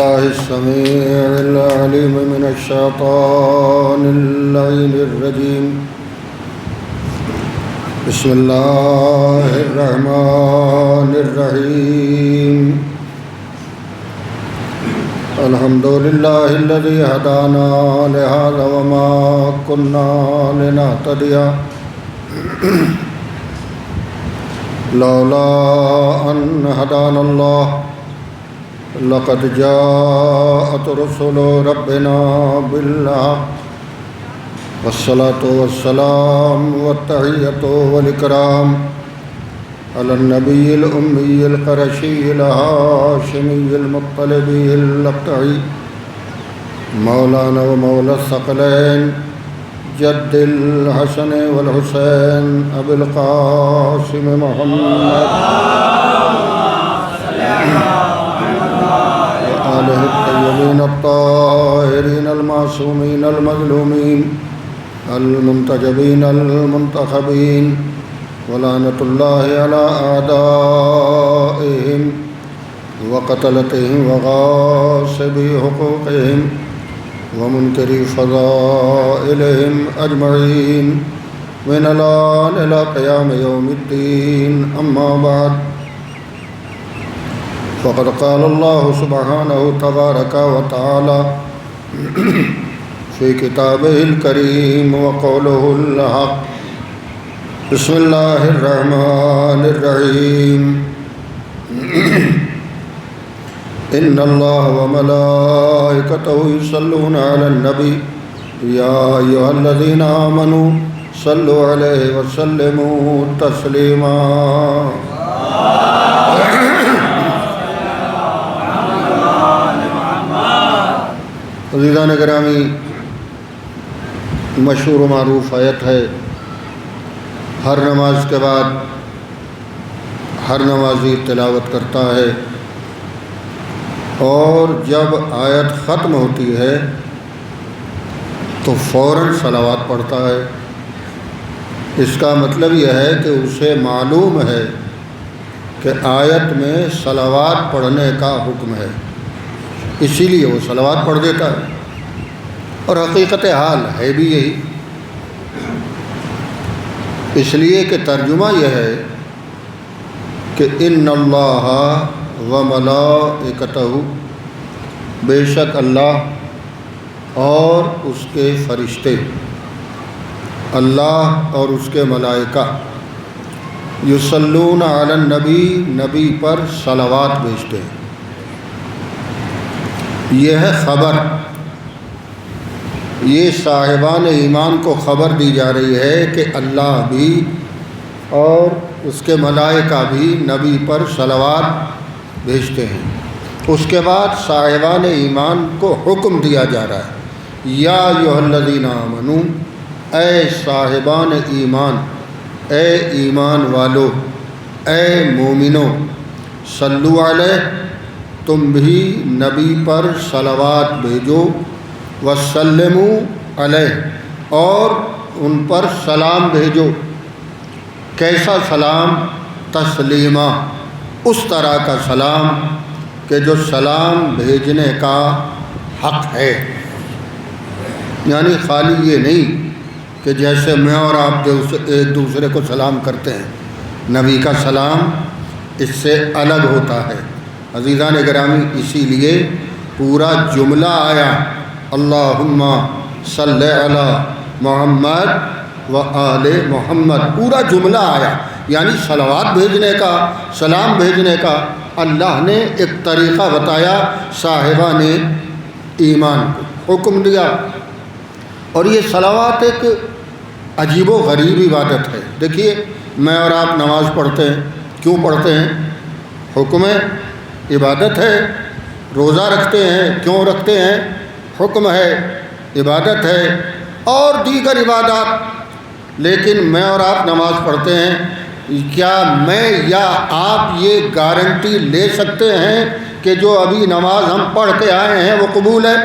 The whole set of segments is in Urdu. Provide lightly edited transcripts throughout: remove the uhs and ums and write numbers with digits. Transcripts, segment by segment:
بالله السميع العليم من الشيطان اللعين الرجيم. بسم الله الرحمن الرحيم. الحمد لله الذي هدانا لهذا وما كنا لنهتدي لولا أن هدانا الله لقد جاءت رسل ربنا بالحق والصلاة والسلام والتحية والإكرام على النبي الأمي القرشي الهاشمي المطلبي اللقطعي مولانا ومولى الثقلين جد الحسن والحسين أبي القاسم محمد وآله الطيبين الطاهرين المعصومين المظلومين المنتجبين المنتخبين ولعنة الله على أعدائهم وقتلتهم وغاصبي حقوقهم ومنكري فضائلهم أجمعين من الآن إلى قيام يوم الدين. أما بعد، فقد قال الله سبحانه تبارك وتعالى في كتابه الكريم وقوله الحق. بسم الله الرحمن الرحيم. إن الله وملائكته يصلون على النبي يا أيها الذين آمنوا صلوا عليه وسلموا تسليما. عزیزان گرامی، مشہور و معروف آیت ہے، ہر نماز کے بعد ہر نمازی تلاوت کرتا ہے، اور جب آیت ختم ہوتی ہے تو فوراً صلوات پڑھتا ہے۔ اس کا مطلب یہ ہے کہ اسے معلوم ہے کہ آیت میں صلوات پڑھنے کا حکم ہے، اسی لیے وہ صلوات پڑھ دیتا ہے، اور حقیقت حال ہے بھی یہی، اس لیے کہ ترجمہ یہ ہے کہ ان اللہ وملائکتہ، بے شک اللہ اور اس کے فرشتے، اللہ اور اس کے ملائکہ، یصلون علی النبی، نبی پر صلوات بھیجتے ہیں۔ یہ ہے خبر، یہ صاحبان ایمان کو خبر دی جا رہی ہے کہ اللہ بھی اور اس کے ملائکہ بھی نبی پر صلوات بھیجتے ہیں۔ اس کے بعد صاحبان ایمان کو حکم دیا جا رہا ہے، یا ایھا الذین آمنوا، اے صاحبان ایمان، اے ایمان والو، اے مومنو، صلو علیہ، تم بھی نبی پر صلوات بھیجو، وسلموا علیہ، اور ان پر سلام بھیجو۔ کیسا سلام؟ تسلیمہ، اس طرح کا سلام کہ جو سلام بھیجنے کا حق ہے، یعنی خالی یہ نہیں کہ جیسے میں اور آپ ایک دوسرے کو سلام کرتے ہیں، نبی کا سلام اس سے الگ ہوتا ہے۔ عزیزان گرامی، اسی لیے پورا جملہ آیا، اللہم صلی علی محمد و آل محمد، پورا جملہ آیا، یعنی صلوات بھیجنے کا، سلام بھیجنے کا اللہ نے ایک طریقہ بتایا، صاحبان ایمان کو حکم دیا۔ اور یہ صلوات ایک عجیب و غریب عبادت ہے۔ دیکھیے، میں اور آپ نماز پڑھتے ہیں، کیوں پڑھتے ہیں؟ حکم ہے، عبادت ہے۔ روزہ رکھتے ہیں، کیوں رکھتے ہیں؟ حکم ہے، عبادت ہے، اور دیگر عبادات۔ لیکن میں اور آپ نماز پڑھتے ہیں، کیا میں یا آپ یہ گارنٹی لے سکتے ہیں کہ جو ابھی نماز ہم پڑھ کے آئے ہیں وہ قبول ہے؟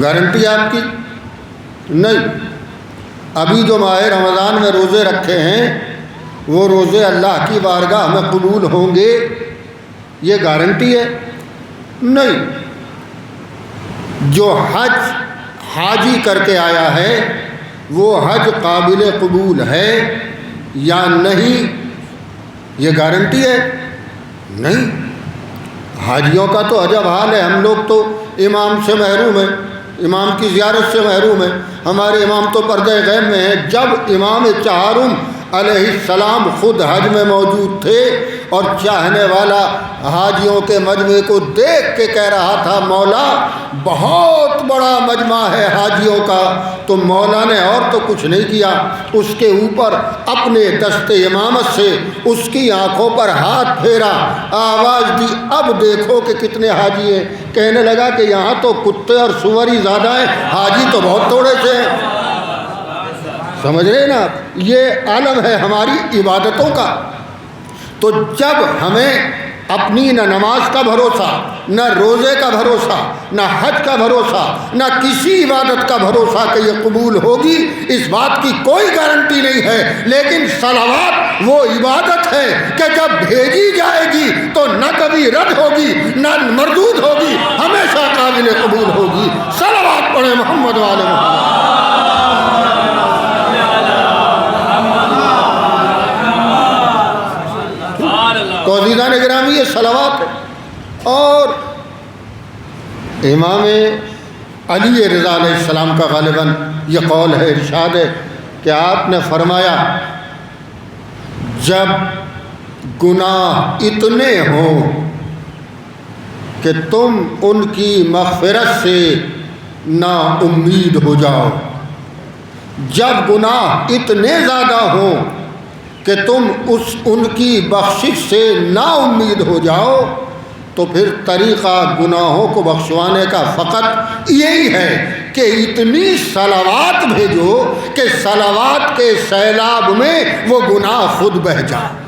گارنٹی آپ کی نہیں۔ ابھی جو ماہ رمضان میں روزے رکھے ہیں وہ روزے اللہ کی بارگاہ میں قبول ہوں گے، یہ گارنٹی ہے؟ نہیں، جو حج حاجی کر کے آیا ہے وہ حج قابل قبول ہے یا نہیں، یہ گارنٹی ہے؟ نہیں۔ حاجیوں کا تو عجب حال ہے، ہم لوگ تو امام سے محروم ہیں، امام کی زیارت سے محروم ہیں، ہمارے امام تو پردہ غیب میں ہیں۔ جب امام چہارم علیہ السلام خود حج میں موجود تھے اور چاہنے والا حاجیوں کے مجمع کو دیکھ کے کہہ رہا تھا مولا بہت بڑا مجمع ہے حاجیوں کا، تو مولا نے اور تو کچھ نہیں کیا، اس کے اوپر اپنے دست امامت سے اس کی آنکھوں پر ہاتھ پھیرا، آواز دی اب دیکھو کہ کتنے حاجی ہیں۔ کہنے لگا کہ یہاں تو کتے اور سور ہی زیادہ ہیں، حاجی تو بہت تھوڑے سے ہیں۔ سمجھ رہے نا، یہ عالم ہے ہماری عبادتوں کا۔ تو جب ہمیں اپنی نہ نماز کا بھروسہ، نہ روزے کا بھروسہ، نہ حج کا بھروسہ، نہ کسی عبادت کا بھروسہ کہ یہ قبول ہوگی، اس بات کی کوئی گارنٹی نہیں ہے، لیکن صلوات وہ عبادت ہے کہ جب بھیجی جائے گی تو نہ کبھی رد ہوگی نہ مردود ہوگی، ہمیشہ قابل قبول ہوگی۔ صلوات پڑھیں محمد والے محمد۔ تو عزیزان گرامی یہ صلوات ہے۔ اور امام علی رضا علیہ السلام کا غالباً یہ قول ہے، ارشاد ہے کہ آپ نے فرمایا جب گناہ اتنے ہوں کہ تم ان کی مغفرت سے نا امید ہو جاؤ، جب گناہ اتنے زیادہ ہوں کہ تم ان کی بخشش سے نا امید ہو جاؤ، تو پھر طریقہ گناہوں کو بخشوانے کا فقط یہی ہے کہ اتنی صلوات بھیجو کہ صلوات کے سیلاب میں وہ گناہ خود بہہ جائے۔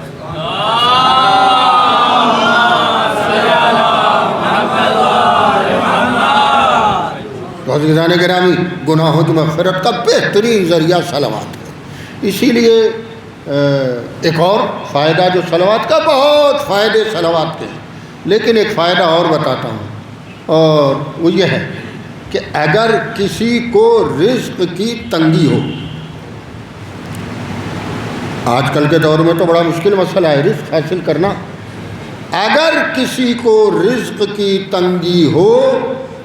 تو عزیزان گرامی گناہوں کی مغفرت کا بہترین ذریعہ صلوات ہے۔ اسی لیے ایک اور فائدہ جو صلوات کا، بہت فائدے صلوات کے ہیں، لیکن ایک فائدہ اور بتاتا ہوں، اور وہ یہ ہے کہ اگر کسی کو رزق کی تنگی ہو، آج کل کے دور میں تو بڑا مشکل مسئلہ ہے رزق حاصل کرنا، اگر کسی کو رزق کی تنگی ہو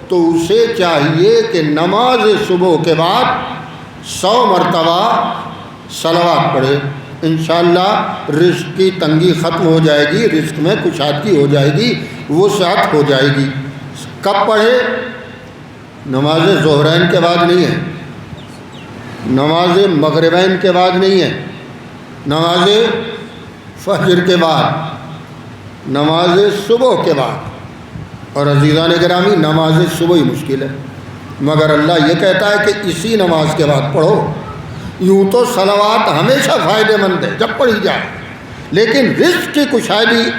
تو اسے چاہیے کہ نماز صبح کے بعد 100 مرتبہ صلوات پڑھے، انشاءاللہ رزق کی تنگی ختم ہو جائے گی، رزق میں کشادگی ہو جائے گی، وسعت ہو جائے گی۔ کب پڑھے؟ نماز ظہرین کے بعد نہیں ہے، نماز مغربین کے بعد نہیں ہے، نماز فجر کے بعد، نماز صبح کے بعد۔ اور عزیزان گرامی نماز صبح ہی مشکل ہے، مگر اللہ یہ کہتا ہے کہ اسی نماز کے بعد پڑھو۔ یوں تو صلوات ہمیشہ فائدہ مند ہے جب پڑھی جائے، لیکن رزق کی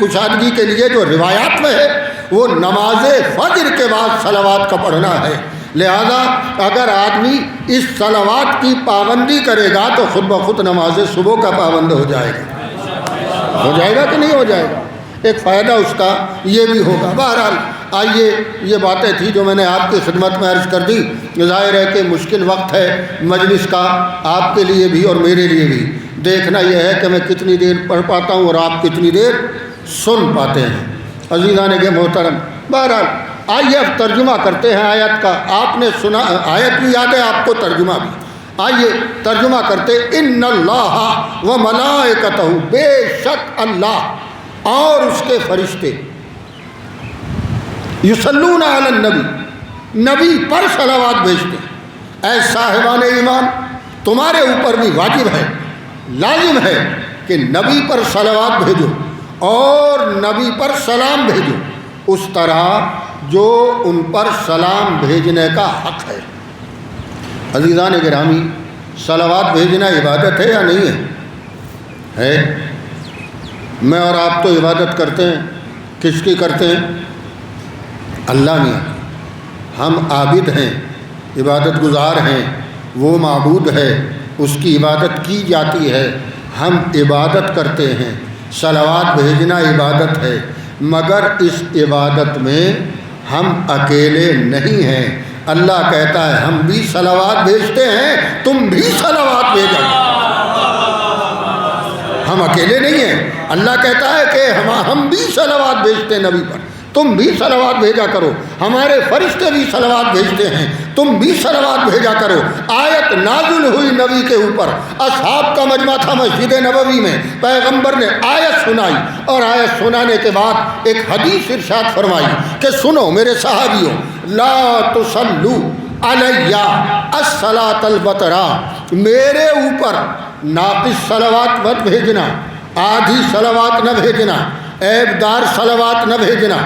کشادگی کے لیے جو روایات میں ہے وہ نماز فجر کے بعد صلوات کا پڑھنا ہے۔ لہذا اگر آدمی اس صلوات کی پابندی کرے گا تو خود بخود نماز صبح کا پابند ہو جائے گا۔ ہو جائے گا کہ نہیں ہو جائے گا؟ ایک فائدہ اس کا یہ بھی ہوگا۔ بہرحال آئیے، یہ باتیں تھیں جو میں نے آپ کی خدمت میں عرض کر دی۔ ظاہر ہے کہ مشکل وقت ہے مجلس کا، آپ کے لیے بھی اور میرے لیے بھی۔ دیکھنا یہ ہے کہ میں کتنی دیر پڑھ پاتا ہوں اور آپ کتنی دیر سن پاتے ہیں۔ عزیزان کے محترم، بہرحال آئیے اب ترجمہ کرتے ہیں آیت کا۔ آپ نے سنا، آیت بھی یاد ہے آپ کو، ترجمہ بھی۔ آئیے ترجمہ کرتے، ان اللہ و ملائکتہ، بے شک اللہ اور اس کے فرشتے، یصلون علی النبی، نبی پر صلوات بھیجتے ہیں۔ اے صاحبان ایمان، تمہارے اوپر بھی واجب ہے، لازم ہے کہ نبی پر صلوات بھیجو اور نبی پر سلام بھیجو اس طرح جو ان پر سلام بھیجنے کا حق ہے۔ عزیزان گرامی، صلوات بھیجنا عبادت ہے یا نہیں ہے؟ ہے۔ میں اور آپ تو عبادت کرتے ہیں، کس کی کرتے ہیں؟ اللہ میاں۔ ہم عابد ہیں، عبادت گزار ہیں، وہ معبود ہے، اس کی عبادت کی جاتی ہے، ہم عبادت کرتے ہیں۔ صلوات بھیجنا عبادت ہے، مگر اس عبادت میں ہم اکیلے نہیں ہیں. اللہ کہتا ہے ہم بھی صلوات بھیجتے ہیں، تم بھی صلوات بھیجا کرو. ہم اکیلے نہیں ہیں. اللہ کہتا ہے کہ ہم بھی صلوات بھیجتے ہیں نبی پر، تم بھی صلوات بھیجا کرو. ہمارے فرشتے بھی صلوات بھیجتے ہیں، تم بھی صلوات بھیجا کرو. آیت نازل ہوئی نبی کے اوپر، اصحاب کا مجمع تھا مسجد نبوی میں، پیغمبر نے آیت سنائی اور آیت سنانے کے بعد ایک حدیث ارشاد فرمائی کہ سنو میرے صحابیوں، لا تصلوا علی الصلاۃ البترا، میرے اوپر ناقص صلوات مت بھیجنا، آدھی صلوات نہ بھیجنا، عیب دار صلوات نہ بھیجنا.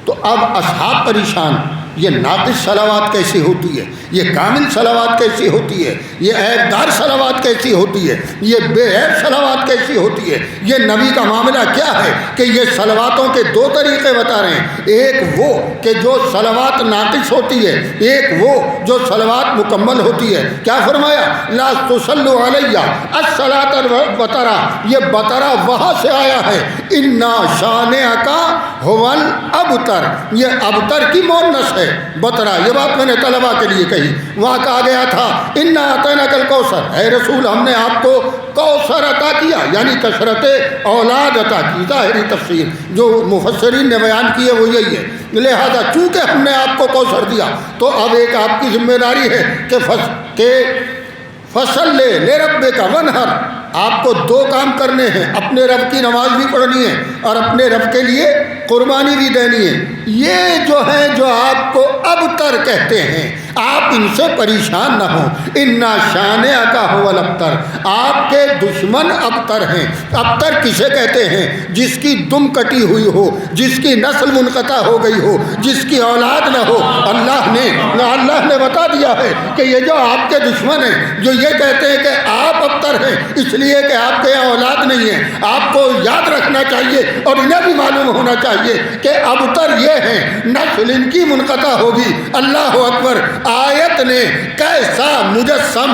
تو اب اصحاب پریشان، یہ ناقص صلوات کیسی ہوتی ہے، یہ کامل صلوات کیسی ہوتی ہے، یہ عیب دار صلوات کیسی ہوتی ہے، یہ بے عیب صلوات کیسی ہوتی ہے، یہ نبی کا معاملہ کیا ہے کہ یہ صلواتوں کے دو طریقے بتا رہے ہیں. ایک وہ کہ جو صلوات ناقص ہوتی ہے، ایک وہ جو صلوات مکمل ہوتی ہے. کیا فرمایا؟ لا تصلوا علی الصلاۃ البترا، یہ بترا وہاں سے آیا ہے، انا شانئک هو الابتر، یہ ابتر کی مؤنث ہے بترا. یہ بات میں نے طلباء کے لیے کہی. وہاں کہا گیا تھا انا اعطیناک الکوثر، اے رسول ہم نے آپ کو کوثر عطا کیا، یعنی کثرت اولاد عطا کی. ظاہری تفسیر جو مفسرین نے بیان کی ہے وہ یہی ہے. لہذا چونکہ ہم نے آپ کو کوثر دیا تو اب ایک آپ کی ذمہ داری ہے کہ فصل لے ربک ونحر، آپ کو دو کام کرنے ہیں، اپنے رب کی نماز بھی پڑھنی ہے اور اپنے رب کے لیے قربانی بھی دینی ہے. یہ جو ہیں جو آپ کو ابتر کہتے ہیں، آپ ان سے پریشان نہ ہوں. انا شانئک هو الابتر، آپ کے دشمن ابتر ہیں. ابتر کسے کہتے ہیں؟ جس کی دم کٹی ہوئی ہو، جس کی نسل منقطع ہو گئی ہو، جس کی اولاد نہ ہو. اللہ نے بتا دیا ہے کہ یہ جو آپ کے دشمن ہیں، جو یہ کہتے ہیں کہ آپ ابتر ہیں اس لیے کہ آپ کے یہاں اولاد نہیں ہے، آپ کو یاد رکھنا چاہیے اور انہیں بھی معلوم ہونا چاہیے کہ ابتر یہ ہیں، نسل ان کی منقطع ہوگی. اللہ اکبر. آیت نے کیسا مجسم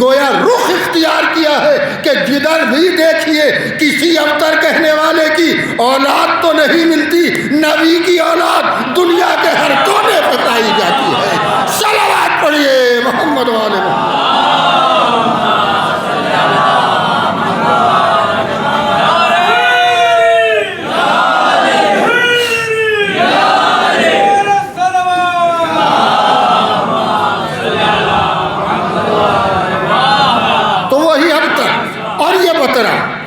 گویا رخ اختیار کیا ہے کہ جدھر بھی دیکھیے کسی ابتر کہنے والے کی اولاد تو نہیں ملتی، نبی کی اولاد دنیا کے ہر کونے پہ پائی جاتی ہے. صلوات پڑھیے محمد والے محمد.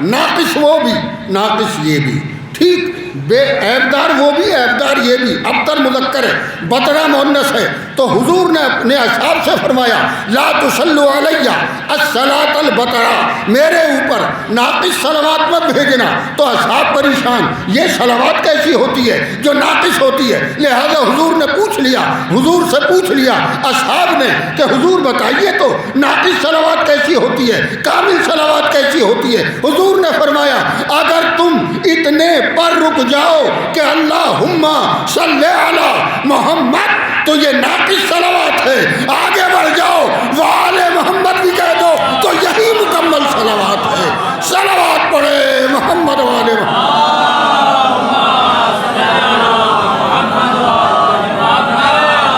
ناقص وہ بھی، ناقص یہ بھی، ٹھیک، بے عیب دار وہ بھی، عیب دار یہ بھی. ابتر مذکر ہے، بترا مؤنث ہے. تو حضور نے اپنے اصحاب سے فرمایا لا تصلوا علی الصلاۃ البترا، میرے اوپر ناقص صلوات مت بھیجنا. تو اصحاب پریشان، یہ صلوات کیسی ہوتی ہے جو ناقص ہوتی ہے؟ لہذا حضور نے پوچھ لیا، حضور سے پوچھ لیا اصحاب نے کہ حضور بتائیے تو ناقص صلوات کیسی ہوتی ہے، کامل صلوات کیسی ہوتی ہے؟ حضور نے فرمایا اگر تم اتنے پر رک جاؤ کہ اللہم صلی علی محمد تو یہ ناقص صلوات ہے. آگے بڑھ جاؤ وآل محمد بھی کہہ دو تو یہی مکمل صلوات ہے. صلوات پڑھے محمد والے محمد.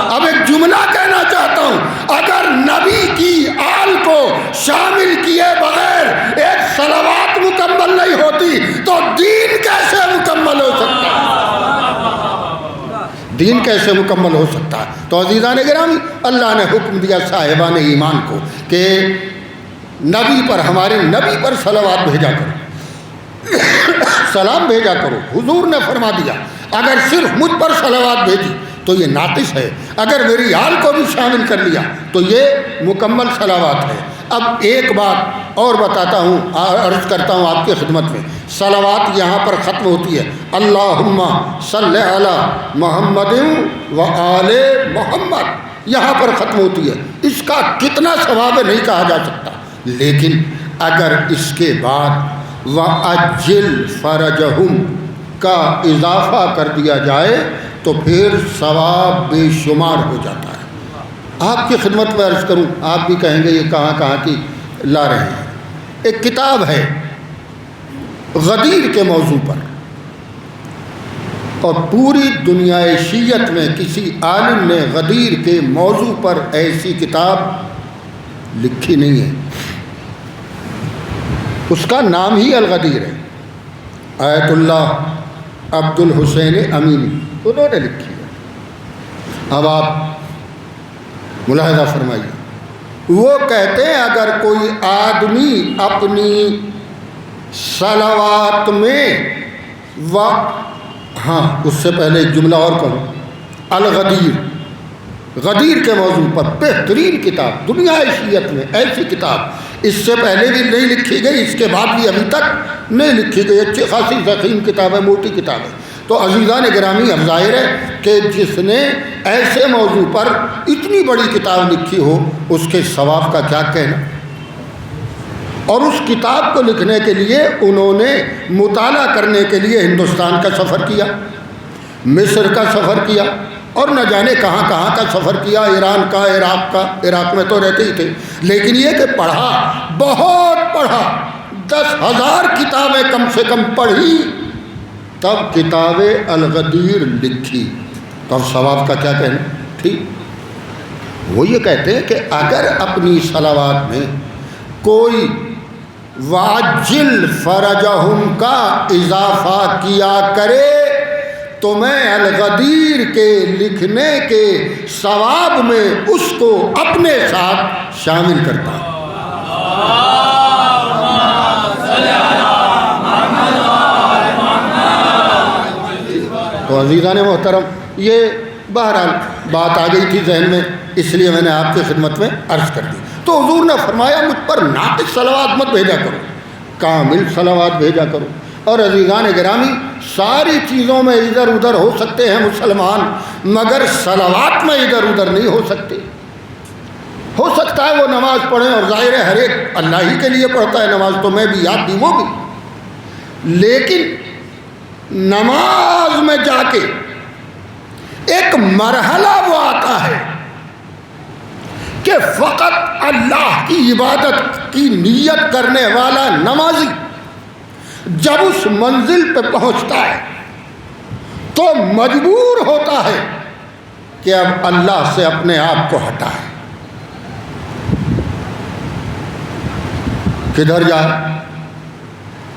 اب ایک جملہ کہنا چاہتا ہوں، اگر نبی کی آل کو شامل کیے بغیر ایک صلوات مکمل نہیں ہوتی تو دین کیسے مکمل ہو سکتا ہے؟ دین کیسے مکمل ہو سکتا ہے؟ تو عزیزان گرامی، اللہ نے حکم دیا صاحبان ایمان کو کہ نبی پر، ہمارے نبی پر صلوات بھیجا کرو، سلام بھیجا کرو. حضور نے فرما دیا اگر صرف مجھ پر صلوات بھیجی تو یہ ناقص ہے، اگر میری آل کو بھی شامل کر لیا تو یہ مکمل صلوات ہے. اب ایک بات اور بتاتا ہوں، عرض کرتا ہوں آپ کی خدمت میں. صلوات یہاں پر ختم ہوتی ہے اللہم صلی علی محمد و آل محمد، یہاں پر ختم ہوتی ہے. اس کا کتنا ثواب ہے نہیں کہا جا سکتا، لیکن اگر اس کے بعد وَأَجِّلْ فَرَجَهُمْ کا اضافہ کر دیا جائے تو پھر ثواب بے شمار ہو جاتا ہے. آپ کی خدمت میں عرض کروں، آپ بھی کہیں گے یہ کہاں کی لا رہے ہیں. ایک کتاب ہے غدیر کے موضوع پر، اور پوری دنیا شیعت میں کسی عالم نے غدیر کے موضوع پر ایسی کتاب لکھی نہیں ہے. اس کا نام ہی الغدیر ہے. آیت اللہ عبد الحسین امینی انہوں نے لکھی ہے. اب آپ ملاحظہ فرمائیے، وہ کہتے ہیں اگر کوئی آدمی اپنی صلوات میں ہاں اس سے پہلے ایک جملہ اور کہوں، الغدیر، غدیر کے موضوع پر بہترین کتاب دنیا شیعت میں. ایسی کتاب اس سے پہلے بھی نہیں لکھی گئی، اس کے بعد بھی ابھی تک نہیں لکھی گئی. اچھی خاصی ضخیم کتاب ہے، موٹی کتاب ہے. تو عزیزان گرامی، اب ظاہر ہے کہ جس نے ایسے موضوع پر اتنی بڑی کتاب لکھی ہو اس کے ثواب کا کیا کہنا. اور اس کتاب کو لکھنے کے لیے انہوں نے مطالعہ کرنے کے لیے ہندوستان کا سفر کیا، مصر کا سفر کیا، اور نہ جانے کہاں کہاں کا سفر کیا، ایران کا، عراق میں تو رہتے ہی تھے. لیکن یہ کہ پڑھا، بہت پڑھا، 10,000 کتابیں کم سے کم پڑھی، تب کتاب الغدیر لکھی. تو اب ثواب کا کیا کہنا. ٹھیک، وہ یہ کہتے ہیں کہ اگر اپنی صلوات میں کوئی واجل فرجہم کا اضافہ کیا کرے تو میں الغدیر کے لکھنے کے ثواب میں اس کو اپنے ساتھ شامل کرتا ہوں. تو عزیزان محترم، یہ بہرحال بات آ گئی تھی ذہن میں، اس لیے میں نے آپ کی خدمت میں عرض کر دی. تو حضور نے فرمایا مجھ پر ناقص صلوات مت بھیجا کرو، کامل صلوات بھیجا کرو. اور عزیزان گرامی، ساری چیزوں میں ادھر ادھر ہو سکتے ہیں مسلمان، مگر صلوات میں ادھر ادھر نہیں ہو سکتے. ہو سکتا ہے وہ نماز پڑھیں، اور ظاہر ہے ہر ایک اللہ ہی کے لیے پڑھتا ہے نماز، تو میں بھی، آپ بھی، وہ بھی. لیکن نماز میں جا کے ایک مرحلہ وہ آتا ہے کہ فقط اللہ کی عبادت کی نیت کرنے والا نمازی جب اس منزل پہ پہنچتا ہے تو مجبور ہوتا ہے کہ اب اللہ سے اپنے آپ کو ہٹائے. کدھر جائے؟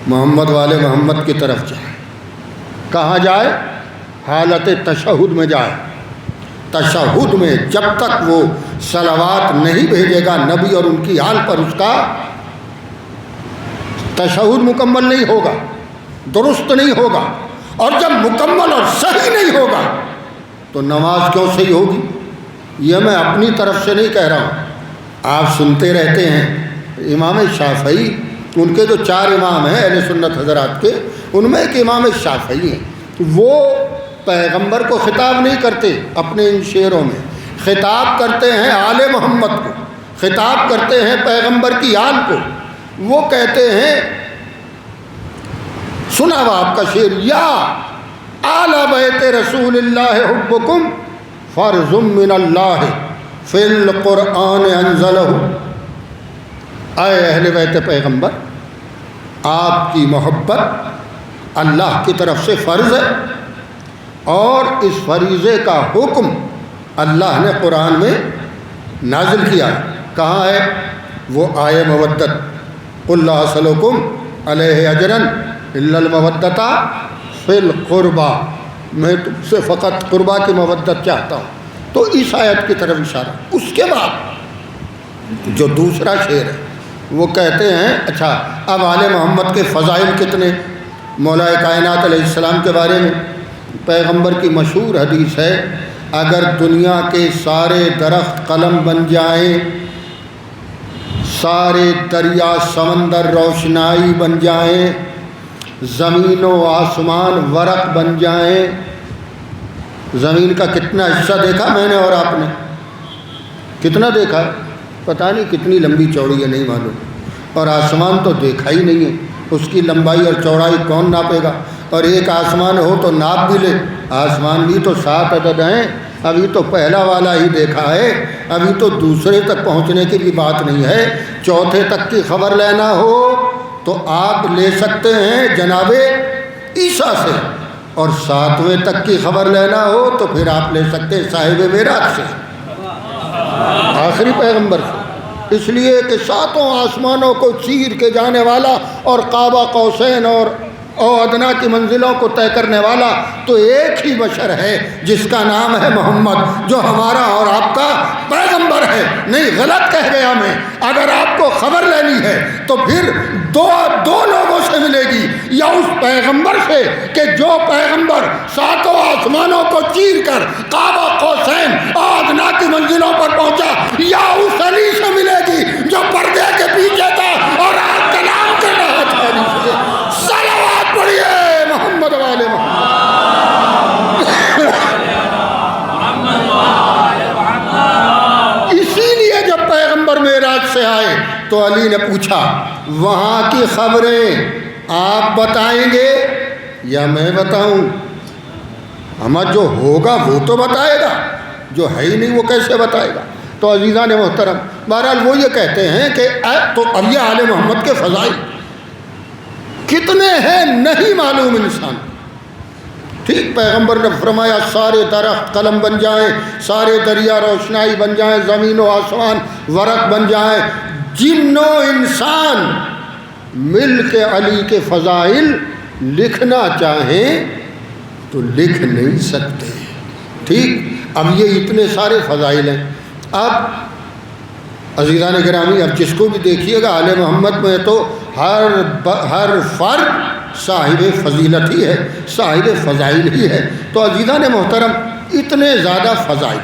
محمد والے محمد کی طرف جائے. کہاں جائے؟ حالت تشہد میں جائے. تشہد میں جب تک وہ صلوات نہیں بھیجے گا نبی اور ان کی آل پر، اس کا تشہد مکمل نہیں ہوگا، درست نہیں ہوگا. اور جب مکمل اور صحیح نہیں ہوگا تو نماز کیوں صحیح ہوگی؟ یہ میں اپنی طرف سے نہیں کہہ رہا ہوں، آپ سنتے رہتے ہیں. امام شافعی، ان کے جو 4 امام ہیں اہل سنت حضرات کے، ان میں ایک امام شافعی ہیں. وہ پیغمبر کو خطاب نہیں کرتے اپنے ان شعروں میں، خطاب کرتے ہیں آل محمد کو، خطاب کرتے ہیں پیغمبر کی آل کو. وہ کہتے ہیں، سنا ہوا آپ کا شعر، یا آل بیت رسول اللہ حبکم فرض من اللہ فی القرآن انزلہ. اے اہل بیت پیغمبر، آپ کی محبت اللہ کی طرف سے فرض ہے، اور اس فریضے کا حکم اللہ نے قرآن میں نازل کیا. کہاں ہے وہ آئے مودت؟ قل لا اسألکم علیہ اجرا الا المودۃ فی القربى، میں تم سے فقط قربا کی مودت چاہتا ہوں. تو اس آیت کی طرف اشارہ. اس کے بعد جو دوسرا شعر ہے وہ کہتے ہیں، اچھا اب آل محمد کے فضائل کتنے. مولا کائنات علیہ السلام کے بارے میں پیغمبر کی مشہور حدیث ہے، اگر دنیا کے سارے درخت قلم بن جائیں، سارے دریا سمندر روشنائی بن جائیں، زمین و آسمان ورق بن جائیں. زمین کا کتنا حصہ دیکھا میں نے اور آپ نے؟ کتنا دیکھا؟ پتہ نہیں کتنی لمبی چوڑی ہے، نہیں معلوم. اور آسمان تو دیکھا ہی نہیں ہے، اس کی لمبائی اور چوڑائی کون ناپے گا؟ اور ایک آسمان ہو تو ناپ بھی لے. آسمان بھی تو 7 عدد ہیں، ابھی تو پہلا والا ہی دیکھا ہے، ابھی تو دوسرے تک پہنچنے کی بھی بات نہیں ہے. چوتھے تک کی خبر لینا ہو تو آپ لے سکتے ہیں جناب عیسیٰ سے، اور 7ویں تک کی خبر لینا ہو تو پھر آپ لے سکتے صاحب معراج سے، آخری پیغمبر سے، اس لیے کہ 7 آسمانوں کو چیر کے جانے والا اور قاب قوسین اور ادنا کی منزلوں کو طے کرنے والا تو ایک ہی بشر ہے جس کا نام ہے محمد، جو ہمارا اور آپ کا پیغمبر ہے۔ نہیں، غلط کہہ گیا میں، اگر آپ کو خبر لینی ہے تو پھر دو لوگوں سے ملے گی، یا اس پیغمبر سے کہ جو پیغمبر 7 آسمانوں کو چیر کر قاب قوسین اور ادنا کی منزلوں پر پہنچا، یا اس علی سے ملے گی جو پردے کے پیچھے تھا اور آپ کلام کر رہا تھا علی سے۔ صلوات پڑھیے محمد والے محمد۔ اسی لیے جب پیغمبر معراج سے آئے تو علی نے پوچھا وہاں کی خبریں آپ بتائیں گے یا میں بتاؤں؟ ہمیں جو ہوگا وہ تو بتائے گا، جو ہے ہی نہیں وہ کیسے بتائے گا؟ تو عزیزان محترم، بہرحال وہ یہ کہتے ہیں کہ تو اب یہ آل محمد کے فضائل کتنے ہیں نہیں معلوم انسان۔ ٹھیک، پیغمبر نے فرمایا سارے درخت قلم بن جائیں، سارے دریا روشنائی بن جائیں، زمین و آسمان ورق بن جائیں، جن و انسان مل کے علی کے فضائل لکھنا چاہیں تو لکھ نہیں سکتے۔ ٹھیک، اب یہ اتنے سارے فضائل ہیں۔ اب عزیزان گرامی، اب جس کو بھی دیکھیے گا آل محمد میں تو ہر فرد صاحب فضیلت ہی ہے، صاحب فضائل ہی ہے۔ تو عزیزان محترم، اتنے زیادہ فضائل،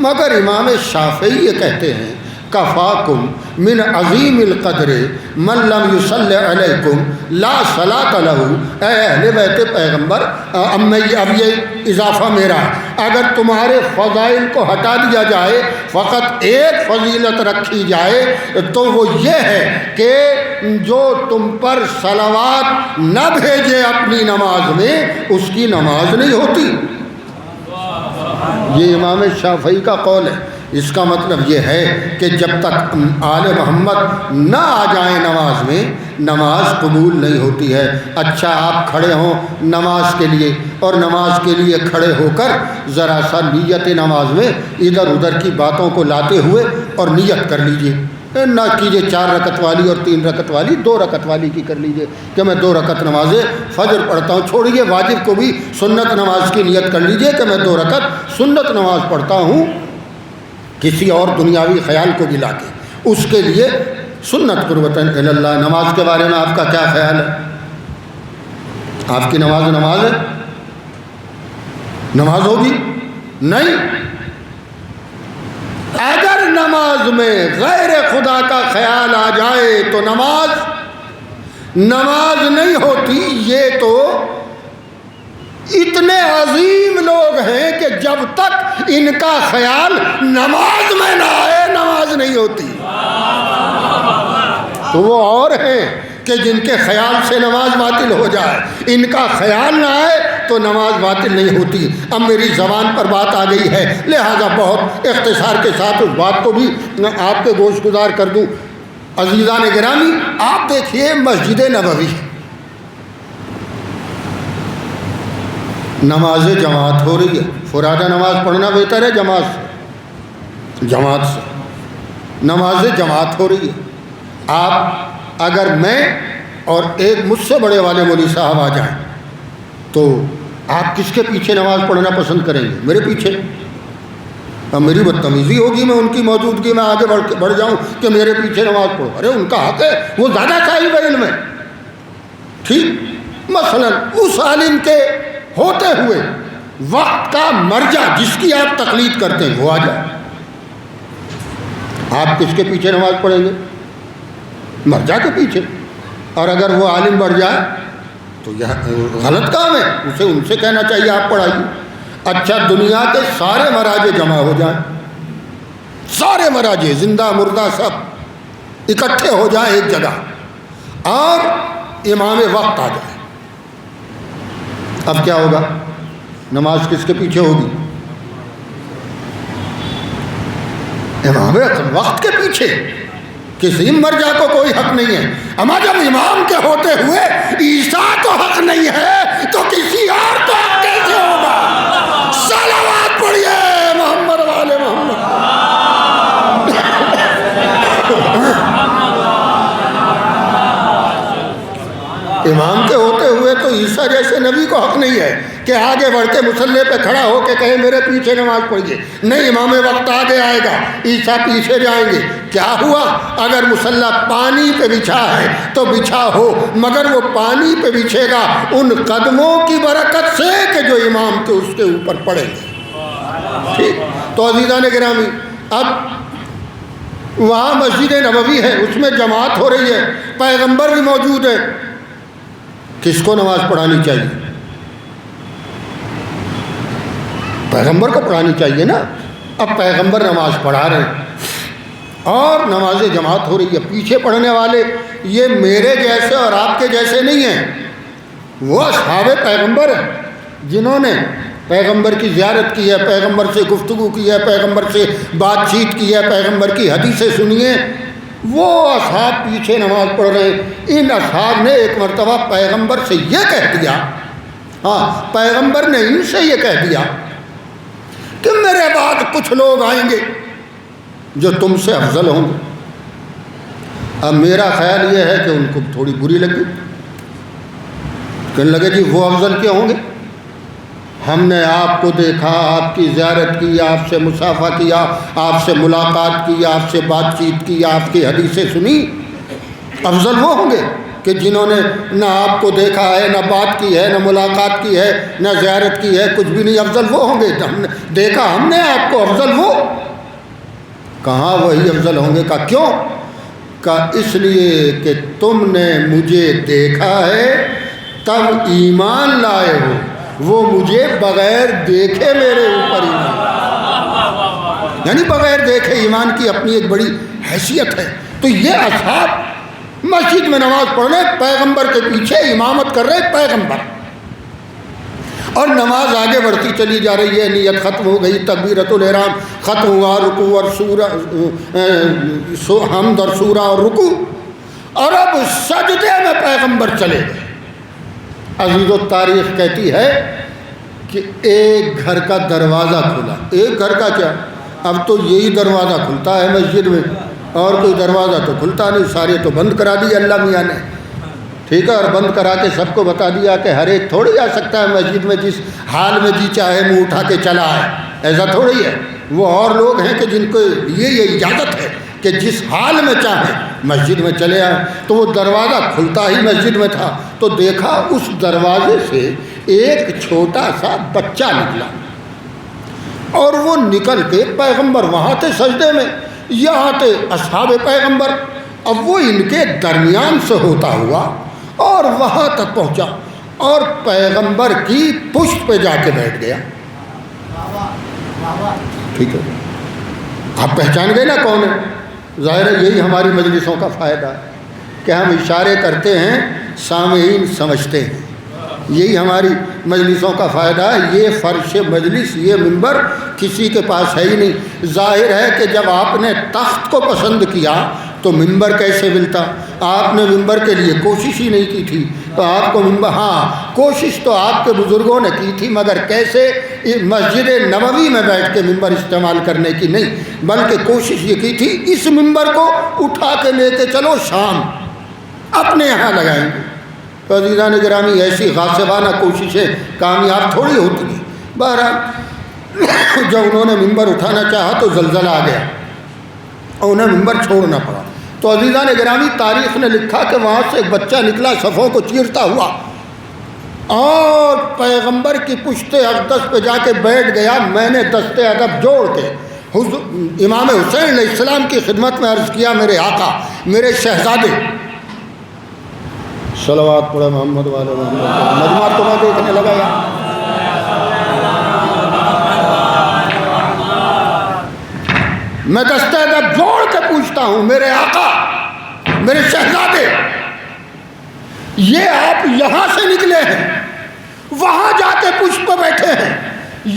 مگر امام شافعی یہ کہتے ہیں کفاکم من عظیم القدر من لم یصلی علیکم لا صلاۃ لہ۔ اے اہل بیت پیغمبر، اب یہ اضافہ میرا ہے، اگر تمہارے فضائل کو ہٹا دیا جائے، فقط ایک فضیلت رکھی جائے تو وہ یہ ہے کہ جو تم پر صلوات نہ بھیجے اپنی نماز میں، اس کی نماز نہیں ہوتی۔ یہ امام شافعی کا قول ہے۔ اس کا مطلب یہ ہے کہ جب تک آل محمد نہ آ جائیں نماز میں، نماز قبول نہیں ہوتی ہے۔ اچھا، آپ کھڑے ہوں نماز کے لیے اور نماز کے لیے کھڑے ہو کر ذرا سا نیت نماز میں ادھر ادھر کی باتوں کو لاتے ہوئے اور نیت کر لیجئے، نہ کیجئے 4 رکعت والی اور 3 رکعت والی، 2 رکعت والی کی کر لیجئے کہ میں 2 رکعت نماز فجر پڑھتا ہوں۔ چھوڑیے واجب کو بھی، سنت نماز کی نیت کر لیجئے کہ میں 2 رکعت سنت نماز پڑھتا ہوں، کسی اور دنیاوی خیال کو بھی لا کے۔ اس کے لیے سنت قربتاً اللہ۔ نماز کے بارے میں آپ کا کیا خیال ہے؟ آپ کی نماز ہے؟ نماز ہوگی؟ نہیں۔ اگر نماز میں غیر خدا کا خیال آ جائے تو نماز نہیں ہوتی۔ یہ تو اتنے عظیم لوگ ہیں کہ جب تک ان کا خیال نماز میں نہ آئے، نماز نہیں ہوتی۔ تو وہ اور ہیں کہ جن کے خیال سے نماز باطل ہو جائے، ان کا خیال نہ آئے تو نماز باطل نہیں ہوتی۔ اب میری زبان پر بات آ گئی ہے، لہذا بہت اختصار کے ساتھ اس بات کو بھی آپ کے گوش گزار کر دوں۔ عزیزان گرامی، آپ دیکھیے مسجد نبوی، نماز جماعت ہو رہی ہے۔ فرادہ نماز پڑھنا بہتر ہے جماعت سے نماز جماعت ہو رہی ہے۔ آپ اگر میں اور ایک مجھ سے بڑے والے مولوی صاحب آ جائیں تو آپ کس کے پیچھے نماز پڑھنا پسند کریں گے؟ میرے پیچھے؟ اب میری بدتمیزی ہوگی میں ان کی موجودگی میں آگے بڑھ جاؤں کہ میرے پیچھے نماز پڑھو۔ ارے ان کا حق ہے، وہ زیادہ صاحب علم ہے۔ ٹھیک، مثلا اس عالم کے ہوتے ہوئے وقت کا مرجع جس کی آپ تقلید کرتے ہیں وہ آ جائے، آپ کس کے پیچھے نماز پڑھیں گے؟ مرجع کے پیچھے۔ اور اگر وہ عالم بڑھ جائے تو یہ غلط کام ہے، اسے ان سے کہنا چاہیے آپ پڑھائیے۔ اچھا، دنیا کے سارے مراجع جمع ہو جائیں، سارے مراجع زندہ مردہ سب اکٹھے ہو جائیں ایک جگہ اور امام وقت آ جائے، اب کیا ہوگا؟ نماز کس کے پیچھے ہوگی؟ امام وقت کے پیچھے۔ کسی مرجع کو کوئی حق نہیں ہے۔ اما جب امام کے ہوتے ہوئے عیسیٰ کو حق نہیں ہے تو کسی اور کو حق امام کے ہوتے ہوئے تو عیسیٰ جیسے نبی کو حق نہیں ہے کہ آگے بڑھ کے مصلی پہ کھڑا ہو کے کہے میرے پیچھے نماز پڑھیے. نہیں، امام وقت آگے آئے گا، عیسیٰ پیچھے جائیں گے. کیا ہوا؟ اگر مصلی پانی پہ بچھا ہے تو بچھا ہو، مگر وہ پانی پہ بچھے گا ان قدموں کی برکت سے کہ جو امام کے اس کے اوپر پڑیں گے. ٹھیک. تو عزیزان گرامی، اب وہاں مسجد نبوی ہے، اس میں جماعت ہو رہی ہے، پیغمبر بھی موجود ہے. کس کو نماز پڑھانی چاہیے؟ پیغمبر کو پڑھانی چاہیے نا. اب پیغمبر نماز پڑھا رہے ہیں اور نماز جماعت ہو رہی ہے. پیچھے پڑھنے والے یہ میرے جیسے اور آپ کے جیسے نہیں ہیں، وہ اصحاب پیغمبر ہیں جنہوں نے پیغمبر کی زیارت کی ہے، پیغمبر سے گفتگو کی ہے، پیغمبر سے بات چیت کی ہے، پیغمبر کی حدیثیں سنی ہیں. وہ اصحاب پیچھے نماز پڑھ رہے ہیں. ان اصحاب نے ایک مرتبہ پیغمبر سے یہ کہہ دیا، ہاں پیغمبر نے ان سے یہ کہہ دیا کہ میرے بعد کچھ لوگ آئیں گے جو تم سے افضل ہوں گے. اب میرا خیال یہ ہے کہ ان کو تھوڑی بری لگی، کہنے لگے جی وہ افضل کیا ہوں گے؟ ہم نے آپ کو دیکھا، آپ کی زیارت کی، آپ سے مصافحہ کیا، آپ سے ملاقات کی، آپ سے بات چیت کی، آپ کی حدیثیں سنی. افضل وہ ہوں گے کہ جنہوں نے نہ آپ کو دیکھا ہے، نہ بات کی ہے، نہ ملاقات کی ہے، نہ زیارت کی ہے، کچھ بھی نہیں. افضل وہ ہوں گے. ہم نے دیکھا، ہم نے آپ کو. افضل وہ کہاں وہی افضل ہوں گے. کہا کیوں؟ کہا اس لیے کہ تم نے مجھے دیکھا ہے تب ایمان لائے ہو، وہ مجھے بغیر دیکھے میرے اوپر ایمان، یعنی بغیر دیکھے ایمان کی اپنی ایک بڑی حیثیت ہے. تو یہ اصحاب مسجد میں نماز پڑھ رہے، پیغمبر کے پیچھے امامت کر رہے پیغمبر، اور نماز آگے بڑھتی چلی جا رہی ہے. نیت ختم ہو گئی، تکبیرۃ الاحرام ختم ہوا، رکوع اور سورہ حمد اور سورہ اور رکوع، اور اب سجدے میں پیغمبر چلے گئے. عزیز التاریخ کہتی ہے کہ ایک گھر کا دروازہ کھلا. ایک گھر کا کیا، اب تو یہی دروازہ کھلتا ہے مسجد میں، اور کوئی دروازہ تو کھلتا نہیں. سارے تو بند کرا دیے اللہ میاں نے. ٹھیک ہے، اور بند کرا کے سب کو بتا دیا کہ ہر ایک تھوڑی آ سکتا ہے مسجد میں، جس حال میں جی چاہے منہ اٹھا کے چلا آئے. ایسا تھوڑی ہے. وہ اور لوگ ہیں کہ جن کو یہ اجازت ہے کہ جس حال میں چاہیں مسجد میں چلے آئیں. تو وہ دروازہ کھلتا ہی مسجد میں تھا، تو دیکھا اس دروازے سے ایک چھوٹا سا بچہ نکلا، اور وہ نکل کے پیغمبر وہاں تھے سجدے میں، یہاں تھے اصحاب پیغمبر. اب وہ ان کے درمیان سے ہوتا ہوا اور وہاں تک پہنچا اور پیغمبر کی پشت پہ جا کے بیٹھ گیا. ٹھیک ہے، آپ پہچان گئے نا کون ہے. ظاہر ہے یہی ہماری مجلسوں کا فائدہ ہے کہ ہم اشارے کرتے ہیں، سامعین سمجھتے ہیں. یہی ہماری مجلسوں کا فائدہ ہے. یہ فرش مجلس، یہ منبر کسی کے پاس ہے ہی نہیں. ظاہر ہے کہ جب آپ نے تخت کو پسند کیا تو منبر کیسے ملتا؟ آپ نے منبر کے لیے کوشش ہی نہیں کی تھی، تو آپ کو منبر، ہاں کوشش تو آپ کے بزرگوں نے کی تھی، مگر کیسے؟ مسجد نبوی میں بیٹھ کے منبر استعمال کرنے کی نہیں، بلکہ کوشش یہ کی تھی اس منبر کو اٹھا کے لے کے چلو شام اپنے یہاں لگائیں گے. تو عزیزان گرامی ایسی غاصبانہ کوششیں کامیاب تھوڑی ہوتی ہیں. بہرحال جب انہوں نے منبر اٹھانا چاہا تو زلزلہ آ گیا اور انہیں منبر چھوڑنا پڑا. تو عزیزان گرامی تاریخ نے لکھا کہ وہاں سے ایک بچہ نکلا صفوں کو چیرتا ہوا اور پیغمبر کی پشت اقدس پہ جا کے بیٹھ گیا. میں نے دست ادب جوڑ کے امام حسین علیہ السلام کی خدمت میں عرض کیا، میرے آقا، میرے شہزادے، صلوات پڑھے محمد والے محمد. مجمع تو میں دیکھنے لگا یار. میں دست ادب جوڑ کے پوچھتا ہوں، میرے آقا، میرے شہزادے، یہ آپ یہاں سے نکلے ہیں، وہاں جا کے پشت پہ بیٹھے ہیں،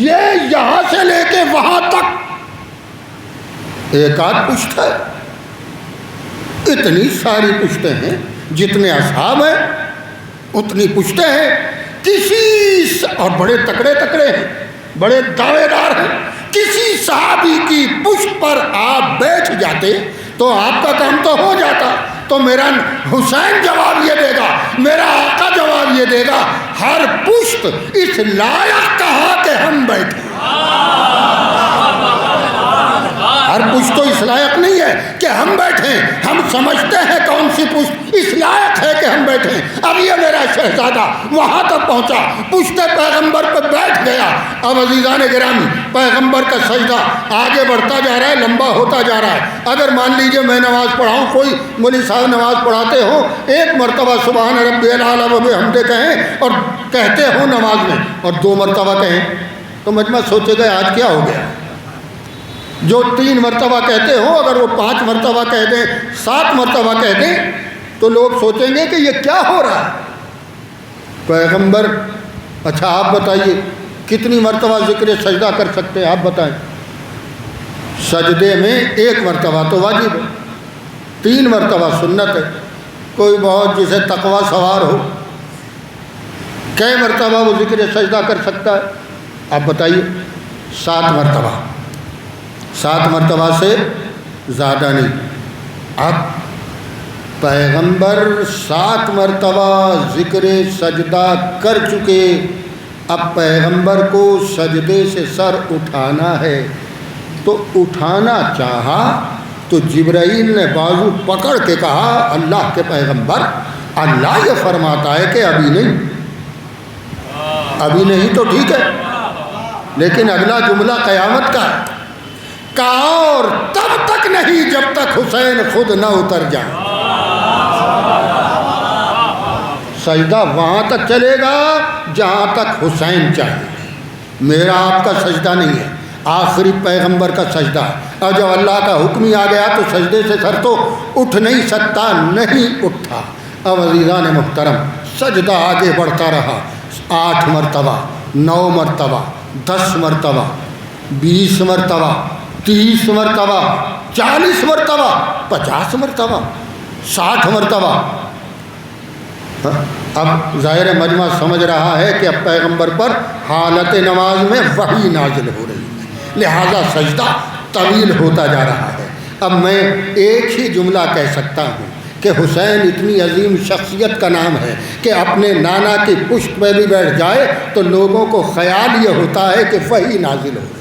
یہ یہاں سے لے کے وہاں تک ایک آدھ پشت ہے؟ اتنی ساری پشتیں ہیں، جتنے اصحاب ہیں اتنی پشتیں ہیں. کسی اور بڑے تکڑے ہیں، بڑے دعوے دار ہیں. کسی صحابی کی پشت پر آپ بیٹھ جاتے تو آپ کا کام تو ہو جاتا. تو میرا حسین جواب یہ دے گا، میرا آقا جواب یہ دے گا، ہر پشت اس لائق کہا کہ ہم بیٹھے۔ ہر پشت تو اس لائق نہیں ہے کہ ہم بیٹھیں، ہم سمجھتے ہیں کون سی پشت اس لائق ہے کہ ہم بیٹھیں۔ اب یہ میرا شہزادہ وہاں تک پہنچا، پشت پیغمبر پہ بیٹھ گیا۔ اب عزیزان گرامی، پیغمبر کا سجدہ آگے بڑھتا جا رہا ہے، لمبا ہوتا جا رہا ہے۔ اگر مان لیجئے میں نماز پڑھاؤں، کوئی مولوی صاحب نماز پڑھاتے ہوں، ایک مرتبہ سبحان ربی الاعلیٰ و بحمدہ کہیں اور کہتے ہوں نماز میں، اور 2 مرتبہ کہیں تو مجمع سوچے گا آج کیا ہو گیا۔ جو 3 مرتبہ کہتے ہوں، اگر وہ 5 مرتبہ کہہ دیں، 7 مرتبہ کہہ دیں تو لوگ سوچیں گے کہ یہ کیا ہو رہا ہے۔ پیغمبر، اچھا آپ بتائیے کتنی مرتبہ ذکر سجدہ کر سکتے ہیں، آپ بتائیں۔ سجدے میں 1 مرتبہ تو واجب ہے، 3 مرتبہ سنت ہے۔ کوئی بہت جسے تقوی سوار ہو، کئی مرتبہ وہ ذکر سجدہ کر سکتا ہے، آپ بتائیے۔ 7 مرتبہ، 7 مرتبہ سے زیادہ نہیں۔ اب پیغمبر 7 مرتبہ ذکر سجدہ کر چکے، اب پیغمبر کو سجدے سے سر اٹھانا ہے، تو اٹھانا چاہا تو جبرائیل نے بازو پکڑ کے کہا، اللہ کے پیغمبر، اللہ یہ فرماتا ہے کہ ابھی نہیں۔ ابھی نہیں تو ٹھیک ہے، لیکن اگلا جملہ قیامت کا ہے، کہا اور تب تک نہیں جب تک حسین خود نہ اتر جائے۔ سجدہ وہاں تک چلے گا جہاں تک حسین چاہے، میرا آپ کا سجدہ نہیں ہے، آخری پیغمبر کا سجدہ ہے۔ اور جب اللہ کا حکم ہی آ گیا تو سجدے سے سر تو اٹھ نہیں سکتا، نہیں اٹھا۔ اب عزیزان محترم، سجدہ آگے بڑھتا رہا، 8 مرتبہ، 9 مرتبہ، 10 مرتبہ، 20 مرتبہ، 30 مرتبہ، 40 مرتبہ، 50 مرتبہ، 60 مرتبہ۔ اب ظاہر مجمع سمجھ رہا ہے کہ اب پیغمبر پر حالت نماز میں وحی نازل ہو رہی ہے، لہذا سجدہ طویل ہوتا جا رہا ہے۔ اب میں ایک ہی جملہ کہہ سکتا ہوں کہ حسین اتنی عظیم شخصیت کا نام ہے کہ اپنے نانا کی پشت پہ بھی بیٹھ جائے تو لوگوں کو خیال یہ ہوتا ہے کہ وحی نازل ہو رہی ہے۔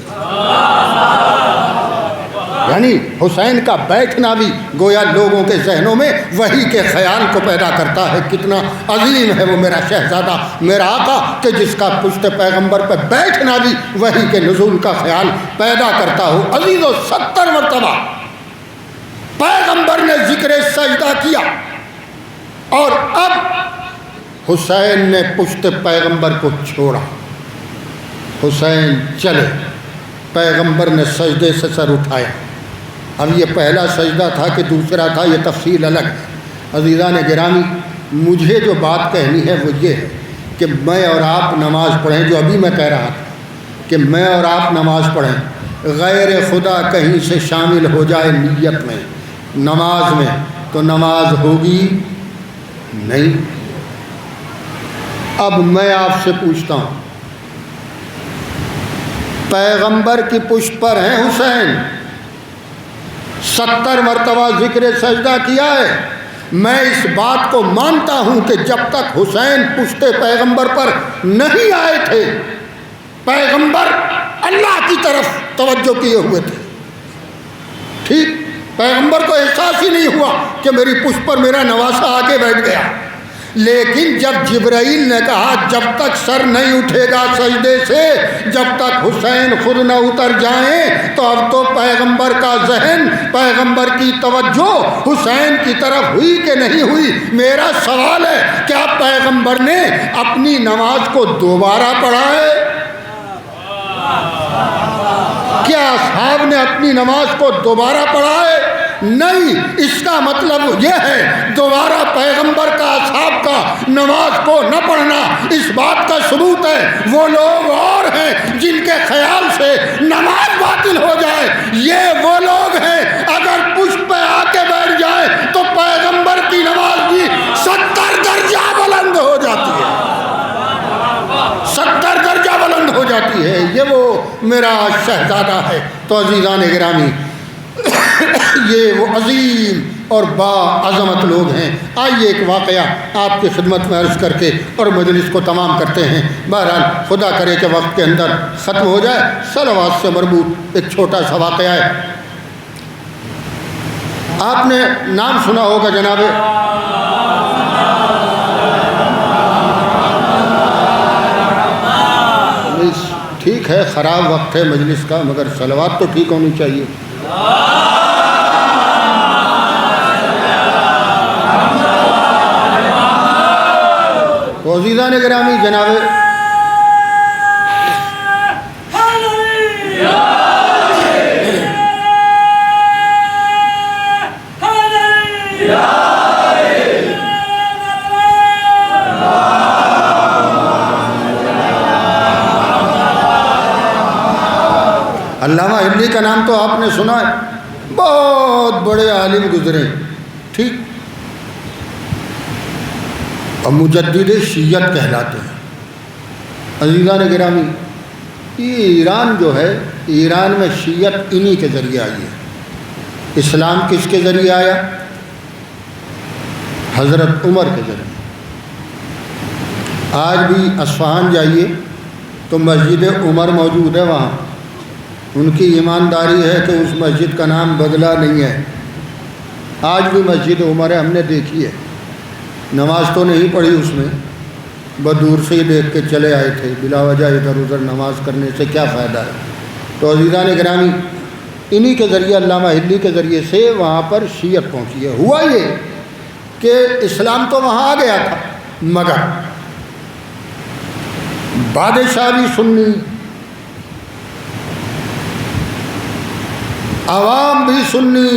یعنی حسین کا بیٹھنا بھی گویا لوگوں کے ذہنوں میں وحی کے خیال کو پیدا کرتا ہے۔ کتنا عظیم ہے وہ میرا شہزادہ، میرا آقا، کہ جس کا پشت پیغمبر پہ بیٹھنا بھی وحی کے نزول کا خیال پیدا کرتا ہو۔ عزیزو، 70 مرتبہ پیغمبر نے ذکر سجدہ کیا، اور اب حسین نے پشت پیغمبر کو چھوڑا، حسین چلے، پیغمبر نے سجدے سے سر اٹھایا۔ اب یہ پہلا سجدہ تھا کہ دوسرا تھا، یہ تفصیل الگ ہے۔ عزیزان گرامی، مجھے جو بات کہنی ہے وہ یہ ہے کہ میں اور آپ نماز پڑھیں، جو ابھی میں کہہ رہا تھا کہ میں اور آپ نماز پڑھیں، غیر خدا کہیں سے شامل ہو جائے نیت میں، نماز میں، تو نماز ہوگی نہیں۔ اب میں آپ سے پوچھتا ہوں، پیغمبر کی پشت پر ہیں حسین، 70 مرتبہ ذکر سجدہ کیا ہے، میں اس بات کو مانتا ہوں کہ جب تک حسین پشت پیغمبر پر نہیں آئے تھے، پیغمبر اللہ کی طرف توجہ کیے ہوئے تھے۔ ٹھیک، پیغمبر کو احساس ہی نہیں ہوا کہ میری پشت پر میرا نواسہ آ کے بیٹھ گیا، لیکن جب جبرائیل نے کہا جب تک سر نہیں اٹھے گا سجدے سے، جب تک حسین خود نہ اتر جائیں، تو اب تو پیغمبر کا ذہن، پیغمبر کی توجہ حسین کی طرف ہوئی کہ نہیں ہوئی۔ میرا سوال ہے، کیا پیغمبر نے اپنی نماز کو دوبارہ پڑھا ہے؟ کیا اصحاب نے اپنی نماز کو دوبارہ پڑھا ہے؟ نہیں۔ اس کا مطلب یہ ہے دوبارہ پیغمبر کا اصحاب کا نماز کو نہ پڑھنا اس بات کا ثبوت ہے وہ لوگ اور ہیں جن کے خیال سے نماز باطل ہو جائے، یہ وہ لوگ ہیں اگر پشت پہ آ کے بیٹھ جائے تو پیغمبر کی نماز بھی 70 درجہ بلند ہو جاتی ہے، 70 درجہ بلند ہو جاتی ہے۔ یہ وہ میرا شہزادہ ہے۔ تو عزیزان گرامی، یہ وہ عظیم اور باعظمت لوگ ہیں۔ آئیے ایک واقعہ آپ کی خدمت میں عرض کر کے اور مجلس کو تمام کرتے ہیں۔ بہرحال خدا کرے کہ وقت کے اندر ختم ہو جائے۔ صلوات سے مربوط ایک چھوٹا سا واقعہ ہے۔ آپ نے نام سنا ہوگا جناب، ٹھیک ہے خراب وقت ہے مجلس کا، مگر صلوات تو ٹھیک ہونی چاہیے۔ تو عزیزان گرامی، جناب علامہ ہلی کا نام تو آپ نے سنا ہے، بہت بڑے عالم گزرے، ٹھیک، اور مجدد شیعت کہلاتے ہیں۔ عزیزان گرامی، یہ ایران جو ہے، ایران میں شیعت انہی کے ذریعے آئی ہے۔ اسلام کس کے ذریعے آیا؟ حضرت عمر کے ذریعے۔ آج بھی اصفہان جائیے تو مسجد عمر موجود ہے، وہاں ان کی ایمانداری ہے کہ اس مسجد کا نام بدلا نہیں ہے، آج بھی مسجد عمر ہے، ہم نے دیکھی ہے۔ نماز تو نہیں پڑھی اس میں، بس دور سے ہی دیکھ کے چلے آئے تھے، بلا وجہ ادھر ادھر نماز کرنے سے کیا فائدہ ہے۔ تو عزیزان گرامی، انہی کے ذریعے، علامہ ہلی کے ذریعے سے وہاں پر شیعت پہنچی ہے۔ ہوا یہ کہ اسلام تو وہاں آ گیا تھا، مگر بادشاہ بھی سنی، عوام بھی سنی۔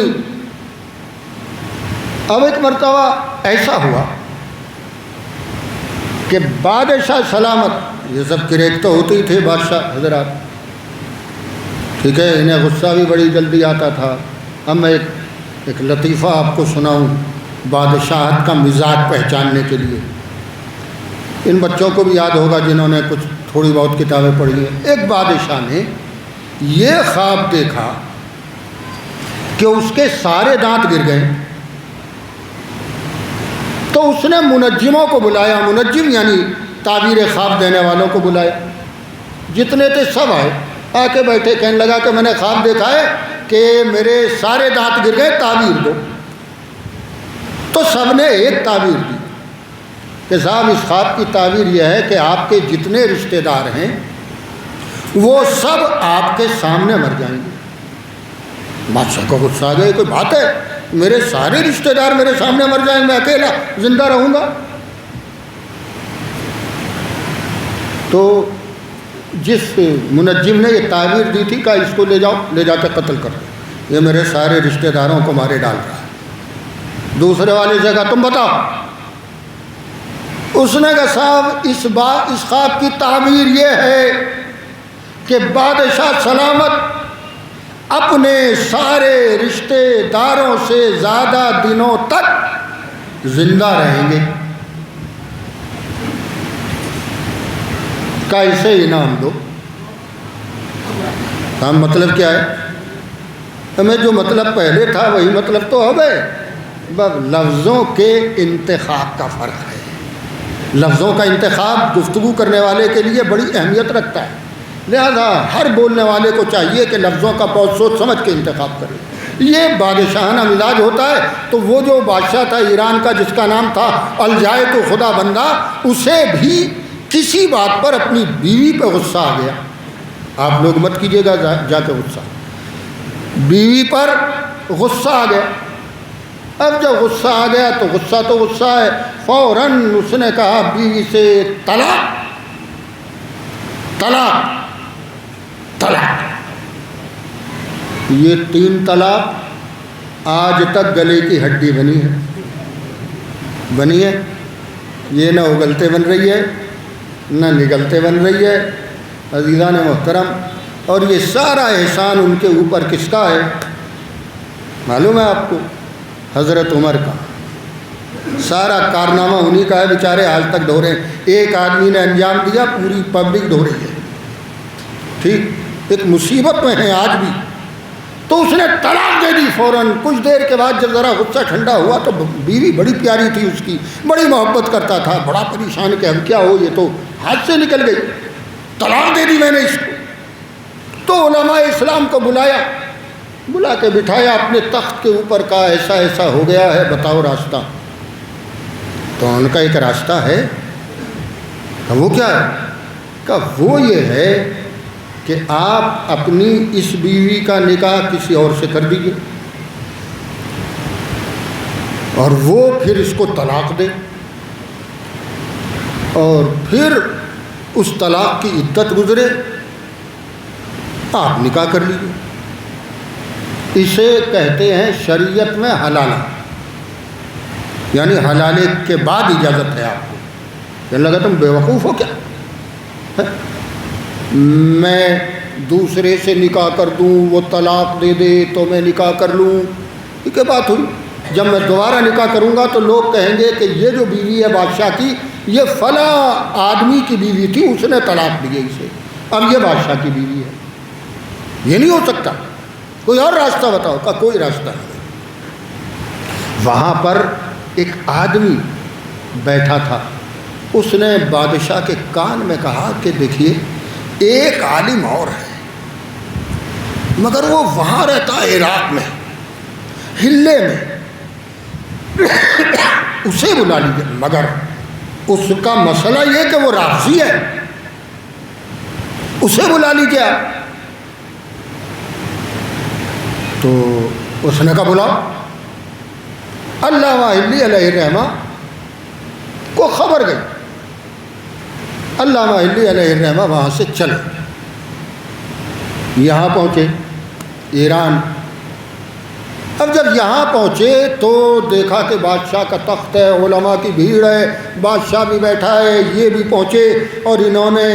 اب ایک مرتبہ ایسا ہوا کہ بادشاہ سلامت، یہ سب کریک تو ہوتے ہی تھے بادشاہ حضرات، ٹھیک ہے، انہیں غصہ بھی بڑی جلدی آتا تھا۔ اب میں ایک لطیفہ آپ کو سناؤں بادشاہت کا مزاج پہچاننے کے لیے، ان بچوں کو بھی یاد ہوگا جنہوں نے کچھ تھوڑی بہت کتابیں پڑھی ہیں۔ ایک بادشاہ نے یہ خواب دیکھا کہ اس کے سارے دانت گر گئے، تو اس نے منجموں کو بلایا، منجم یعنی تعبیر خواب دینے والوں کو بلایا، جتنے تھے سب آئے، آ کے بیٹھے، کہنے لگا کہ میں نے خواب دیکھا ہے کہ میرے سارے دانت گر گئے، تعبیر دو۔ تو سب نے ایک تعبیر دی کہ صاحب اس خواب کی تعبیر یہ ہے کہ آپ کے جتنے رشتہ دار ہیں وہ سب آپ کے سامنے مر جائیں گے۔ بادشاہ کو غصہ آ گیا، کوئی بات ہے، میرے سارے رشتہ دار میرے سامنے مر جائیں، میں اکیلا زندہ رہوں گا؟ تو جس منجم نے یہ تعبیر دی تھی، کہا اس کو لے جاؤ، لے جا کے قتل کر دو، یہ میرے سارے رشتہ داروں کو مارے ڈال رہا ہے۔ دوسرے والے سے کہا تم بتاؤ۔ اس نے کہا صاحب اس خواب کی تعبیر یہ ہے کہ بادشاہ سلامت اپنے سارے رشتہ داروں سے زیادہ دنوں تک زندہ رہیں گے، کا اسے انعام دو۔ ہم مطلب کیا ہے؟ ہمیں جو مطلب پہلے تھا وہی مطلب تو اب ہے، بس لفظوں کے انتخاب کا فرق ہے۔ لفظوں کا انتخاب گفتگو کرنے والے کے لیے بڑی اہمیت رکھتا ہے، لہذا ہر بولنے والے کو چاہیے کہ لفظوں کا بہت سوچ سمجھ کے انتخاب کرے۔ یہ بادشاہانہ مزاج ہوتا ہے۔ تو وہ جو بادشاہ تھا ایران کا جس کا نام تھا الجائے تو خدا بندہ، اسے بھی کسی بات پر اپنی بیوی پہ غصہ آ گیا۔ آپ لوگ مت کیجیے گا جا کے غصہ، بیوی پر غصہ آ گیا۔ اب جب غصہ آ گیا تو غصہ ہے، فوراً اس نے کہا بیوی سے طلاق طلاق طلاق۔ یہ 3 طلاق آج تک گلے کی ہڈی بنی ہے، یہ نہ اگلتے بن رہی ہے نہ نگلتے بن رہی ہے۔ عزیزان محترم، اور یہ سارا احسان ان کے اوپر کس کا ہے معلوم ہے آپ کو؟ حضرت عمر کا۔ سارا کارنامہ انہی کا ہے، بیچارے آج تک ڈھو رہے ہیں۔ ایک آدمی نے انجام دیا، پوری پبلک ڈھو رہی ہے، ٹھیک، ایک مصیبت میں ہیں آج بھی۔ تو اس نے طلاق دے دی فوراً۔ کچھ دیر کے بعد جب ذرا غصہ ٹھنڈا ہوا تو بیوی بڑی پیاری تھی اس کی، بڑی محبت کرتا تھا، بڑا پریشان کہ اب کیا ہو، یہ تو ہاتھ سے نکل گئی، طلاق دے دی میں نے اس کو۔ تو علماء اسلام کو بلا کے بٹھایا اپنے تخت کے اوپر، کہا ایسا ایسا ہو گیا ہے، بتاؤ راستہ۔ تو ان کا ایک راستہ ہے۔ وہ کیا ہے؟ کہ وہ یہ ہے کہ آپ اپنی اس بیوی کا نکاح کسی اور سے کر دیجئے، اور وہ پھر اس کو طلاق دے، اور پھر اس طلاق کی عدت گزرے، آپ نکاح کر لیجئے۔ اسے کہتے ہیں شریعت میں حلالہ، یعنی حلالے کے بعد اجازت ہے آپ کو۔ کہنے لگا تم بیوقوف ہو کیا، میں دوسرے سے نکاح کر دوں، وہ طلاق دے دے تو میں نکاح کر لوں؟ یہ کیا بات ہوئی؟ جب میں دوبارہ نکاح کروں گا تو لوگ کہیں گے کہ یہ جو بیوی ہے بادشاہ کی، یہ فلاں آدمی کی بیوی تھی، اس نے طلاق دی اسے، اب یہ بادشاہ کی بیوی ہے۔ یہ نہیں ہو سکتا، کوئی اور راستہ بتاؤ۔ کا کوئی راستہ نہیں۔ وہاں پر ایک آدمی بیٹھا تھا، اس نے بادشاہ کے کان میں کہا کہ دیکھیے ایک عالم اور ہے، مگر وہ وہاں رہتا ہے عراق میں، ہلے میں، اسے بلا لیجیے، مگر اس کا مسئلہ یہ کہ وہ رافضی ہے، اسے بلا لیجیے آپ۔ تو اس نے کہا بلاؤ۔ علامہ ہلی علیہ الرحمہ کو خبر گئی، علامہ ہلی علیہ الرحمہ وہاں سے چلے، یہاں پہنچے ایران۔ اب جب یہاں پہنچے تو دیکھا کہ بادشاہ کا تخت ہے، علماء کی بھیڑ ہے، بادشاہ بھی بیٹھا ہے، یہ بھی پہنچے، اور انہوں نے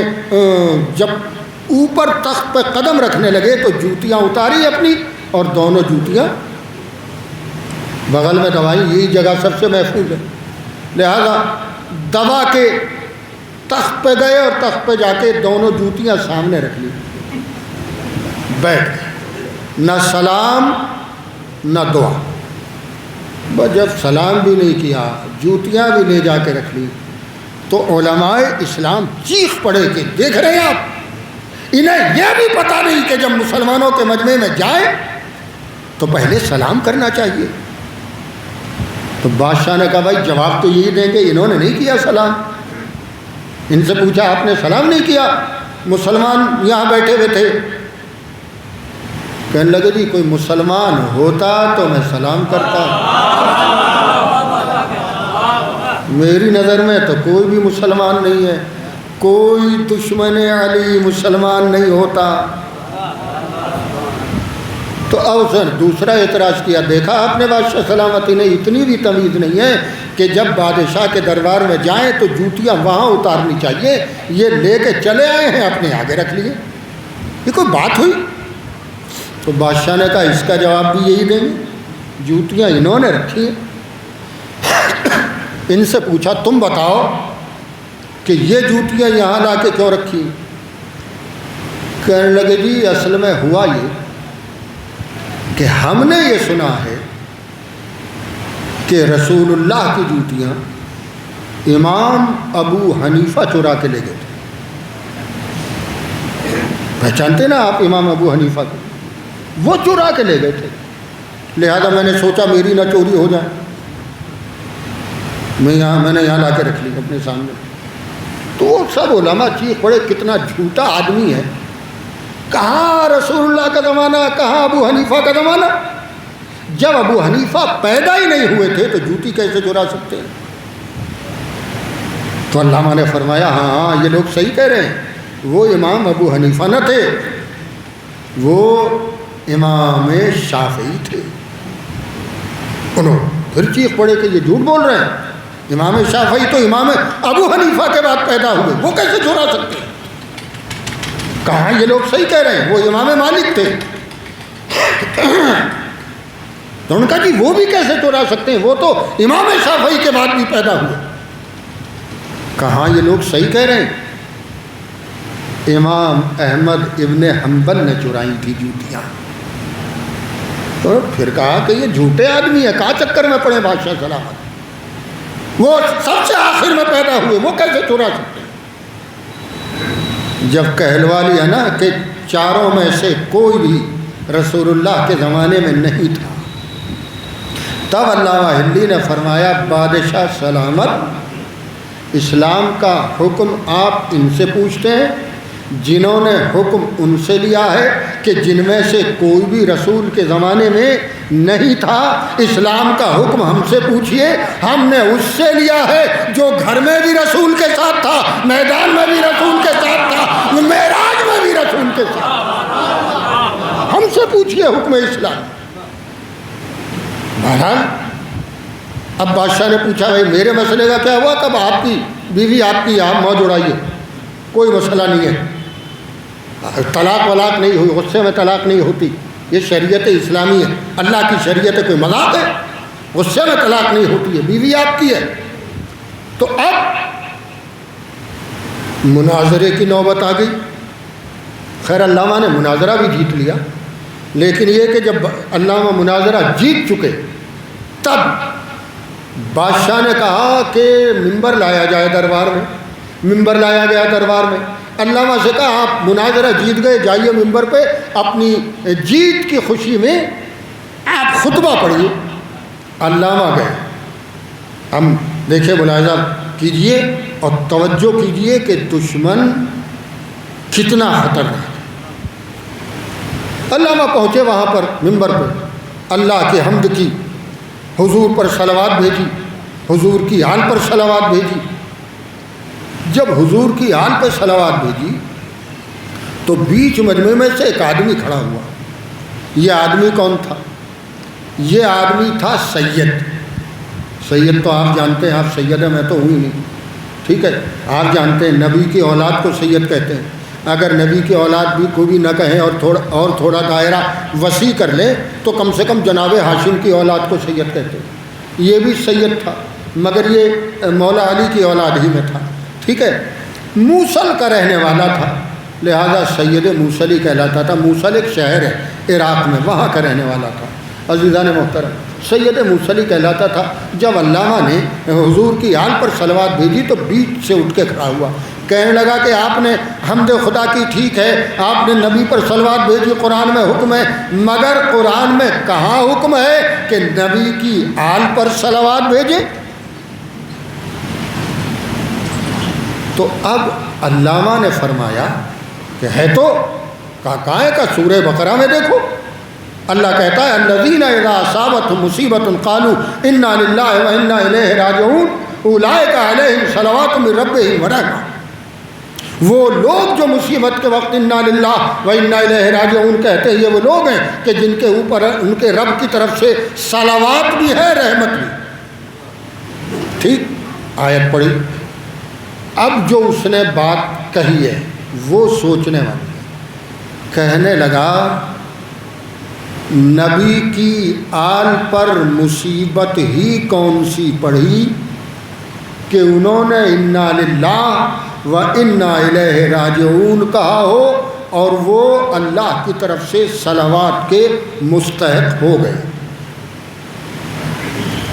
جب اوپر تخت پہ قدم رکھنے لگے تو جوتیاں اتاری اپنی، اور دونوں جوتیاں بغل میں دبائی۔ یہی جگہ سب سے محفوظ ہے، لہذا دبا کے تخت پہ گئے، اور تخت پہ جا کے دونوں جوتیاں سامنے رکھ لی، بیٹھ گئے، نہ سلام نہ دعا۔ بس جب سلام بھی نہیں کیا، جوتیاں بھی لے جا کے رکھ لی، تو علماء اسلام چیخ پڑے کہ دیکھ رہے ہیں آپ، انہیں یہ بھی پتہ نہیں کہ جب مسلمانوں کے مجمع میں جائیں تو پہلے سلام کرنا چاہیے۔ تو بادشاہ نے کہا بھائی جواب تو یہی دیں گے، انہوں نے نہیں کیا سلام۔ ان سے پوچھا آپ نے سلام نہیں کیا؟ مسلمان یہاں بیٹھے ہوئے تھے۔ کہنے لگے جی کوئی مسلمان ہوتا تو میں سلام کرتا، میری نظر میں تو کوئی بھی مسلمان نہیں ہے، کوئی دشمن علی مسلمان نہیں ہوتا۔ تو اب اس نے دوسرا اعتراض کیا، دیکھا آپ نے بادشاہ سلامتی نے اتنی بھی تمیز نہیں ہے کہ جب بادشاہ کے دربار میں جائیں تو جوتیاں وہاں اتارنی چاہیے، یہ لے کے چلے آئے ہیں اپنے آگے رکھ لیے، یہ کوئی بات ہوئی؟ تو بادشاہ نے کہا اس کا جواب بھی یہی دیں گے، جوتیاں انہوں نے رکھی ہیں۔ ان سے پوچھا تم بتاؤ کہ یہ جوتیاں یہاں لا کے کیوں رکھی؟ کہنے لگے جی اصل میں ہوا یہ کہ ہم نے یہ سنا ہے کہ رسول اللہ کی جوتیاں امام ابو حنیفہ چرا کے لے گئے تھے۔ پہچانتے نا آپ امام ابو حنیفہ کو؟ وہ چرا کے لے گئے تھے، لہذا میں نے سوچا میری نہ چوری ہو جائے، میں نے یہاں لا کے رکھ لی اپنے سامنے۔ تو وہ سب علماء چیخ پڑے کتنا جھوٹا آدمی ہے، کہاں رسول اللہ کا زمانہ، کہاں ابو حنیفہ کا زمانہ؟ جب ابو حنیفہ پیدا ہی نہیں ہوئے تھے تو جوتی کیسے چرا سکتے ہیں؟ تو علامہ نے فرمایا ہاں یہ لوگ صحیح کہہ رہے ہیں، وہ امام ابو حنیفہ نہ تھے، وہ امام شافعی تھے۔ انہوں پھر چیخ پڑے کہ یہ جھوٹ بول رہے ہیں، امام شافعی تو امام ابو حنیفہ کے بعد پیدا ہوئے، وہ کیسے چرا سکتے ہیں؟ کہاں یہ لوگ صحیح کہہ رہے ہیں، وہ امام مالک تھے۔ تو ان کا جی وہ بھی کیسے چرا سکتے ہیں، وہ تو امام شافعی کے بعد بھی پیدا ہوئے۔ کہاں یہ لوگ صحیح کہہ رہے ہیں، امام احمد ابن حنبل نے چرائی تھی جوتیاں۔ تو پھر کہا کہ یہ جھوٹے آدمی ہے، کہاں چکر میں پڑے بادشاہ سلامت، وہ سب سے آخر میں پیدا ہوئے، وہ کیسے چرا سکتے ہیں؟ جب کہلوا لیا نا کہ چاروں میں سے کوئی بھی رسول اللہ کے زمانے میں نہیں تھا، تب علامہ ہندی نے فرمایا بادشاہ سلامت اسلام کا حکم آپ ان سے پوچھتے ہیں جنہوں نے حکم ان سے لیا ہے کہ جن میں سے کوئی بھی رسول کے زمانے میں نہیں تھا، اسلام کا حکم ہم سے پوچھئے، ہم نے اس سے لیا ہے جو گھر میں بھی رسول کے ساتھ تھا، میدان میں بھی رسول کے ساتھ تھا، معراج میں بھی رسول کے ساتھ، ہم سے پوچھئے حکم اسلام۔ بہرحال اب بادشاہ نے پوچھا بھائی میرے مسئلے کا کیا ہوا؟ کب آپ کی بیوی آپ کی آپ موج اڑائیے، کوئی مسئلہ نہیں ہے، طلاق ولاق نہیں ہوئی، غصے میں طلاق نہیں ہوتی، یہ شریعت اسلامی ہے، اللہ کی شریعت ہے، کوئی مذاق ہے؟ غصے میں طلاق نہیں ہوتی ہے، بیوی آپ کی ہے۔ تو اب مناظرے کی نوبت آ گئی۔ خیر علامہ نے مناظرہ بھی جیت لیا، لیکن یہ کہ جب علامہ مناظرہ جیت چکے تب بادشاہ نے کہا کہ ممبر لایا جائے دربار میں۔ ممبر لایا گیا دربار میں، علامہ سے کہا آپ مناظرہ جیت گئے، جائیے ممبر پہ اپنی جیت کی خوشی میں آپ خطبہ پڑھیے۔ علامہ گئے۔ ہم دیکھیں ملاحظہ کیجئے اور توجہ کیجئے کہ دشمن کتنا خطرناک ہے۔ علامہ پہنچے وہاں پر ممبر پہ، اللہ کی حمد کی، حضور پر صلوات بھیجی، حضور کی آل پر صلوات بھیجی۔ جب حضور کی آل پہ صلوات بھیجی تو بیچ مجمع میں سے ایک آدمی کھڑا ہوا۔ یہ آدمی کون تھا؟ یہ آدمی تھا سید۔ سید تو آپ جانتے ہیں، آپ سید ہیں، میں تو ہوں ہی نہیں، ٹھیک ہے؟ آپ جانتے ہیں نبی کی اولاد کو سید کہتے ہیں۔ اگر نبی کی اولاد بھی کو بھی نہ کہیں اور تھوڑا دائرہ وسیع کر لیں تو کم سے کم جناب ہاشم کی اولاد کو سید کہتے ہیں۔ یہ بھی سید تھا مگر یہ مولا علی کی اولاد ہی میں تھا، ٹھیک ہے؟ موصل کا رہنے والا تھا، لہذا سید موصلی کہلاتا تھا۔ موصل ایک شہر ہے عراق میں، وہاں کا رہنے والا تھا۔ عزیزان محترم، سید موصلی کہلاتا تھا۔ جب علامہ نے حضور کی آل پر صلوات بھیجی تو بیچ سے اٹھ کے کھڑا ہوا، کہنے لگا کہ آپ نے حمد خدا کی ٹھیک ہے، آپ نے نبی پر صلوات بھیجی، قرآن میں حکم ہے، مگر قرآن میں کہاں حکم ہے کہ نبی کی آل پر صلوات بھیجے؟ تو اب علامہ نے فرمایا کہ ہے تو کہاں ہے؟ کا سورہ بقرہ میں دیکھو، اللہ کہتا ہے الذین اذا اصابتهم مصیبۃ قالوا انا للہ وانا الیہ راجعون اولئک علیہم صلوات من ربہم ورحمہ۔ وہ لوگ جو مصیبت کے وقت انا للہ وانا الیہ راجعون کہتے ہیں، یہ وہ لوگ ہیں کہ جن کے اوپر ان کے رب کی طرف سے صلوات بھی ہے، رحمت بھی۔ ٹھیک، آیت پڑھی۔ اب جو اس نے بات کہی ہے وہ سوچنے والی ہے۔ کہنے لگا نبی کی آل پر مصیبت ہی کون سی پڑھی کہ انہوں نے انا للہ و انا الیہ راجعون کہا ہو اور وہ اللہ کی طرف سے صلوات کے مستحق ہو گئے۔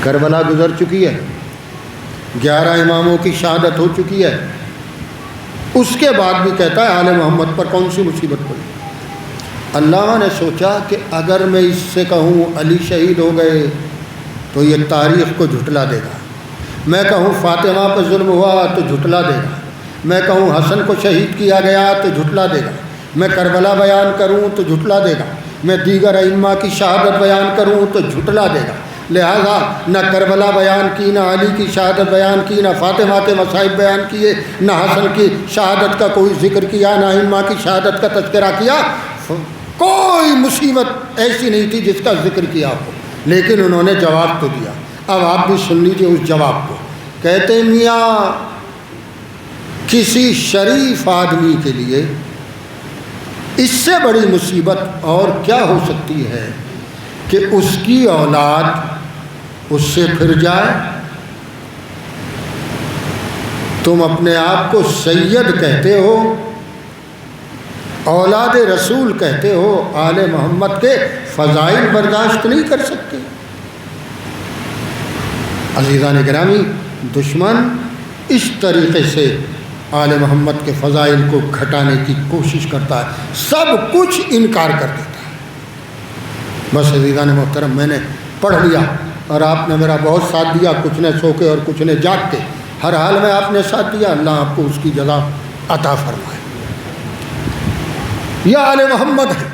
کربلا گزر چکی ہے، 11 اماموں کی شہادت ہو چکی ہے، اس کے بعد بھی کہتا ہے آل محمد پر کون سی مصیبت پڑی؟ علامہ نے سوچا کہ اگر میں اس سے کہوں علی شہید ہو گئے تو یہ تاریخ کو جھٹلا دے گا، میں کہوں فاطمہ پہ ظلم ہوا تو جھٹلا دے گا، میں کہوں حسن کو شہید کیا گیا تو جھٹلا دے گا، میں کربلا بیان کروں تو جھٹلا دے گا، میں دیگر ائمہ کی شہادت بیان کروں تو جھٹلا دے گا۔ لہذا نہ کربلا بیان کی، نہ علی کی شہادت بیان کی، نہ فاطمہ کے مصائب بیان کیے، نہ حسن کی شہادت کا کوئی ذکر کیا، نہ ائمہ کی شہادت کا تذکرہ کیا۔ کوئی مصیبت ایسی نہیں تھی جس کا ذکر کیا ہو، لیکن انہوں نے جواب تو دیا۔ اب آپ بھی سن لیجیے اس جواب کو۔ کہتے میاں کسی شریف آدمی کے لیے اس سے بڑی مصیبت اور کیا ہو سکتی ہے کہ اس کی اولاد اس سے پھر جائے؟ تم اپنے آپ کو سید کہتے ہو اولاد رسول کہتے ہو، آل محمد کے فضائل برداشت نہیں کر سکتے؟ عزیزان گرامی، دشمن اس طریقے سے آل محمد کے فضائل کو گھٹانے کی کوشش کرتا ہے، سب کچھ انکار کر دیتا ہے۔ بس عزیزان محترم، میں نے پڑھ لیا اور آپ نے میرا بہت ساتھ دیا، کچھ نے سو کے اور کچھ نے جاگ کے، ہر حال میں آپ نے ساتھ دیا، اللہ آپ کو اس کی جزا عطا فرمائے۔ یہ آل محمد ہے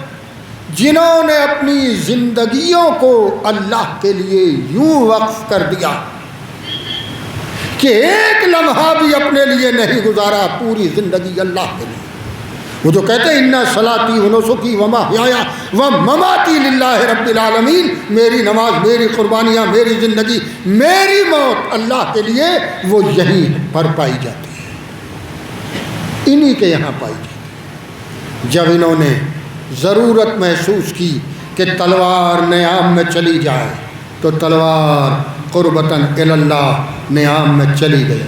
جنہوں نے اپنی زندگیوں کو اللہ کے لیے یوں وقف کر دیا کہ ایک لمحہ بھی اپنے لیے نہیں گزارا، پوری زندگی اللہ کے لیے۔ وہ جو کہتے ہیں اِنَّ صَلَاتِي وَنُسُكِي وَمَحْيَايَ وَمَمَاتِي لِلَّهِ رَبِّ الْعَالَمِينَ، میری نماز، میری قربانیاں، میری زندگی، میری موت اللہ کے لیے، وہ یہیں پر پائی جاتی ہے، انہی کے یہاں پائی جاتی ہے۔ جب انہوں نے ضرورت محسوس کی کہ تلوار نیام میں چلی جائے تو تلوار قربتاً الی اللہ نیام میں چلی گئی۔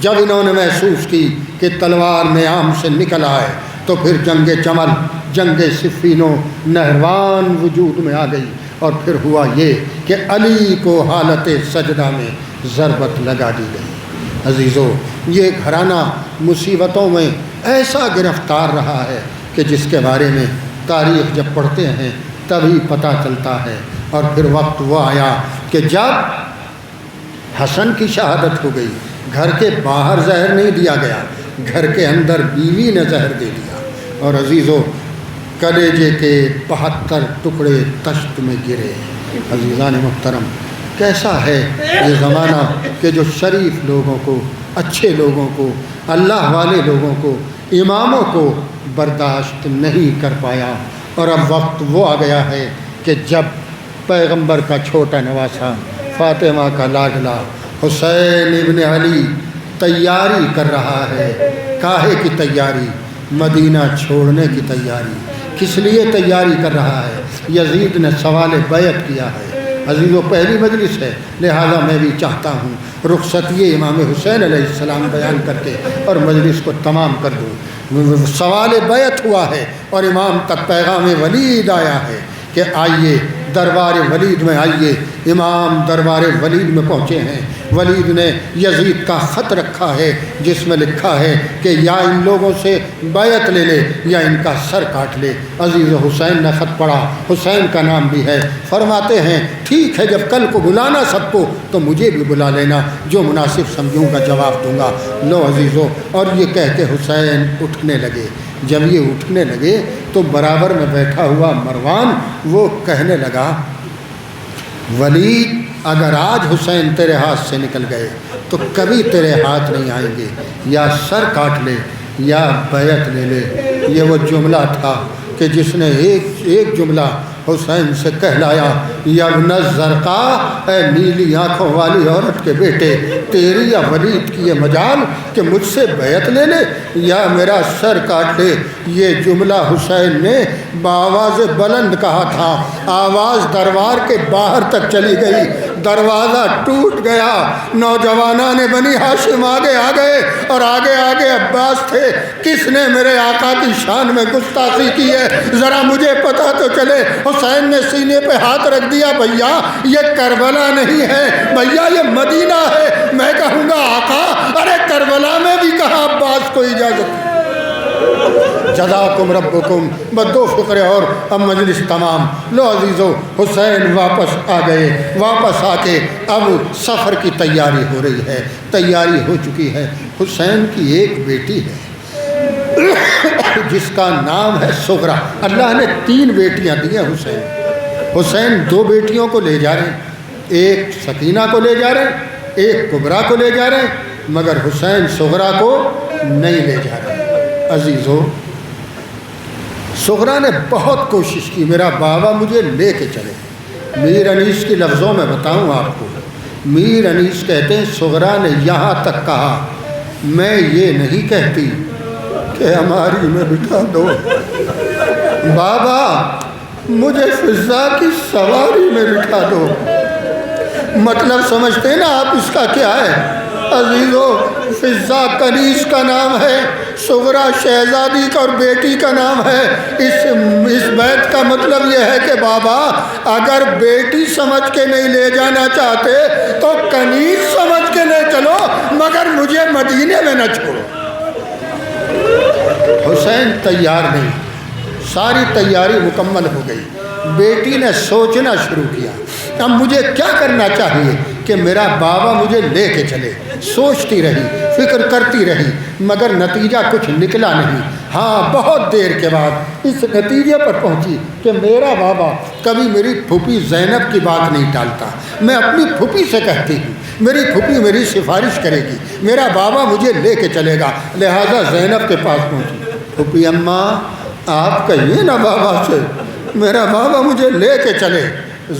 جب انہوں نے محسوس کی کہ تلوار نیام سے نکل آئے تو پھر جنگ جمل، جنگ صفین و نہروان وجود میں آ گئی، اور پھر ہوا یہ کہ علی کو حالت سجدہ میں ضربت لگا دی گئی۔ عزیزو، یہ گھرانہ مصیبتوں میں ایسا گرفتار رہا ہے کہ جس کے بارے میں تاریخ جب پڑھتے ہیں تبھی پتہ چلتا ہے۔ اور پھر وقت وہ آیا کہ جب حسن کی شہادت ہو گئی، گھر کے باہر زہر نہیں دیا گیا، گھر کے اندر بیوی نے زہر دے دیا، اور عزیزو کلیجے کے 72 ٹکڑے تشت میں گرے۔ عزیزان محترم، کیسا ہے یہ زمانہ کہ جو شریف لوگوں کو، اچھے لوگوں کو، اللہ والے لوگوں کو، اماموں کو برداشت نہیں کر پایا۔ اور اب وقت وہ آ گیا ہے کہ جب پیغمبر کا چھوٹا نواسا، فاطمہ کا لاڈلا حسین ابن علی تیاری کر رہا ہے۔ کاہے کی تیاری؟ مدینہ چھوڑنے کی تیاری۔ کس لیے تیاری کر رہا ہے؟ یزید نے سوال بیعت کیا ہے۔ عزیزو، پہلی مجلس ہے، لہذا میں بھی چاہتا ہوں رخصتی امام حسین علیہ السلام بیان کر کے اور مجلس کو تمام کر دوں۔ سوال بیعت ہوا ہے اور امام تک پیغام ولید آیا ہے کہ آئیے دربار ولید میں آئیے۔ امام دربار ولید میں پہنچے ہیں۔ ولید نے یزید کا خط رکھا ہے جس میں لکھا ہے کہ یا ان لوگوں سے بیعت لے لے یا ان کا سر کاٹ لے۔ عزیز حسین نے خط پڑھا، حسین کا نام بھی ہے۔ فرماتے ہیں ٹھیک ہے، جب کل کو بلانا سب کو تو مجھے بھی بلا لینا، جو مناسب سمجھوں گا جواب دوں گا۔ لو عزیزو، اور یہ کہہ کے حسین اٹھنے لگے۔ جب یہ اٹھنے لگے تو برابر میں بیٹھا ہوا مروان وہ کہنے لگا، ولید، اگر آج حسین تیرے ہاتھ سے نکل گئے تو کبھی تیرے ہاتھ نہیں آئیں گے، یا سر کاٹ لے یا بیعت لے لے۔ یہ وہ جملہ تھا کہ جس نے ایک جملہ حسین سے کہلایا، یا ابن الزرقاء، اے نیلی آنکھوں والی عورت کے بیٹے، تیری یا ولید کی یہ مجال کہ مجھ سے بیعت لے لے یا میرا سر کاٹ لے۔ یہ جملہ حسین نے بآواز بلند کہا تھا۔ آواز دربار کے باہر تک چلی گئی، دروازہ ٹوٹ گیا۔ نوجوانان بنی ہاشم آگے آ گئے اور آگے آگے عباس تھے۔ کس نے میرے آقا کی شان میں گستاخی کی ہے؟ ذرا مجھے پتہ تو چلے۔ حسین نے سینے پہ ہاتھ رکھ دیا، بھیا یہ کربلا نہیں ہے، بھیا یہ مدینہ ہے۔ میں کہوں گا آقا، ارے کربلا میں بھی کہاں عباس کو اجازت؟ جزاکم ربکم بدو فکر۔ اور اب مجلس تمام۔ لو عزیزو، حسین واپس آ گئے۔ واپس آ کے اب سفر کی تیاری ہو رہی ہے، تیاری ہو چکی ہے۔ حسین کی ایک بیٹی ہے جس کا نام ہے سغرا۔ اللہ نے 3 بیٹیاں دی ہیں حسین۔ حسین 2 بیٹیوں کو لے جا رہے ہیں، ایک سکینہ کو لے جا رہے ہیں، ایک کبرا کو لے جا رہے ہیں، مگر حسین سغرا کو نہیں لے جا رہے۔ عزیزو، سغرا نے بہت کوشش کی، میرا بابا مجھے لے کے چلے۔ میر انیس کی لفظوں میں بتاؤں آپ کو، میر انیس کہتے ہیں سغرا نے یہاں تک کہا، میں یہ نہیں کہتی کہ ہماری میں بٹھا دو، بابا مجھے فضا کی سواری میں بٹھا دو۔ مطلب سمجھتے ہیں نا آپ اس کا کیا ہے؟ عزیزو فضہ کنیز کا نام ہے، صغرا شہزادی کا اور بیٹی کا نام ہے۔ اس بیت کا مطلب یہ ہے کہ بابا اگر بیٹی سمجھ کے نہیں لے جانا چاہتے تو کنیز سمجھ کے لے چلو، مگر مجھے مدینے میں نہ چھوڑو۔ حسین تیار نہیں، ساری تیاری مکمل ہو گئی، بیٹی نے سوچنا شروع کیا اب مجھے کیا کرنا چاہیے کہ میرا بابا مجھے لے کے چلے۔ سوچتی رہی، فکر کرتی رہی، مگر نتیجہ کچھ نکلا نہیں۔ ہاں بہت دیر کے بعد اس نتیجے پر پہنچی کہ میرا بابا کبھی میری پھوپھی زینب کی بات نہیں ٹالتا، میں اپنی پھوپھی سے کہتی ہوں میری پھوپھی میری سفارش کرے گی، میرا بابا مجھے لے کے چلے گا، لہٰذا زینب کے پاس پہنچی۔ پھوپھی اماں آپ کہیے نا بابا سے میرا بابا مجھے لے کے چلے۔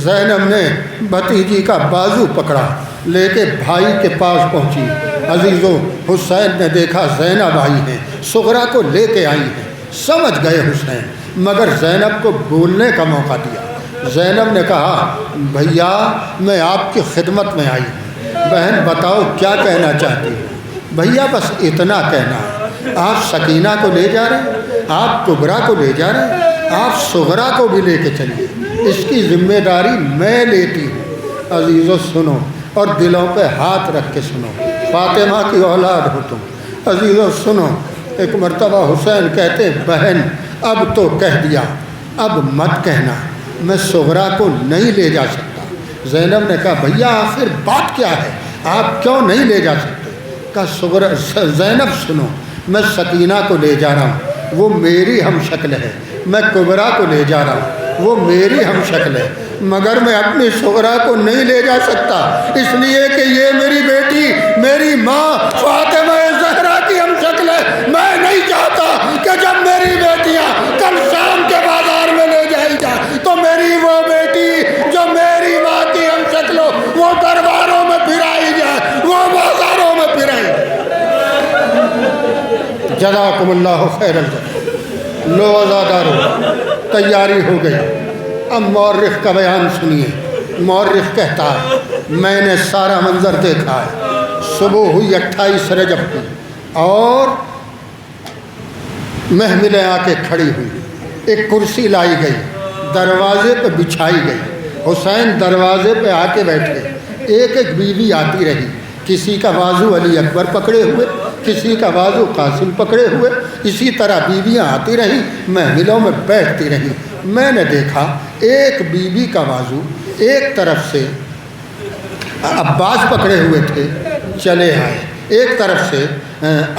زینب نے بھتیجی کا بازو پکڑا، لے کے بھائی کے پاس پہنچی۔ عزیزوں حسین نے دیکھا زینب آئی ہیں، صغرا کو لے کے آئی ہیں، سمجھ گئے حسین، مگر زینب کو بولنے کا موقع دیا۔ زینب نے کہا بھیا میں آپ کی خدمت میں آئی ہوں، بہن بتاؤ کیا کہنا چاہتی ہوں؟ بھیا بس اتنا کہنا ہے، آپ سکینہ کو لے جا رہے ہیں، آپ کبریٰ کو لے جا رہے ہیں، آپ صغرا کو بھی لے کے چلیے، اس کی ذمہ داری میں لیتی ہوں۔ عزیزو سنو اور دلوں پہ ہاتھ رکھ کے سنو، فاطمہ کی اولاد ہو تم۔ عزیزو سنو، ایک مرتبہ حسین کہتے بہن اب تو کہہ دیا، اب مت کہنا، میں صغرا کو نہیں لے جا سکتا۔ زینب نے کہا بھیا آخر بات کیا ہے، آپ کیوں نہیں لے جا سکتے؟ کہا زینب سنو، میں سکینہ کو لے جا رہا ہوں، وہ میری ہم شکل ہے، میں کبریٰ کو لے جا رہا ہوں، وہ میری ہم شکل ہے، مگر میں اپنی صغرا کو نہیں لے جا سکتا، اس لیے کہ یہ میری بیٹی میری ماں فاطمہ زہرا کی ہم شکل ہے۔ میں نہیں چاہتا کہ جب میری بیٹیاں کل شام کے بازار میں لے جائی جائیں تو میری وہ بیٹی جو میری ماں کی ہم شکل ہو وہ درباروں میں پھرائی جائے، وہ بازاروں میں پھرائی جائے۔ جزاکم اللہ خیر الجزا۔ لو عزادارو تیاری ہو گئی، اب مورخ کا بیان سنیے۔ مورخ کہتا ہے میں نے سارا منظر دیکھا ہے، صبح ہوئی 28 رجب کی اور محملیں آ کے کھڑی ہوئی، ایک کرسی لائی گئی، دروازے پہ بچھائی گئی، حسین دروازے پہ آ کے بیٹھے، ایک ایک بیوی آتی رہی، کسی کا بازو علی اکبر پکڑے ہوئے، کسی کا بازو قاسم پکڑے ہوئے، اسی طرح بیویاں آتی رہیں، محملوں میں بیٹھتی رہیں۔ میں نے دیکھا ایک بیوی کا بازو ایک طرف سے عباس پکڑے ہوئے تھے چلے آئے، ایک طرف سے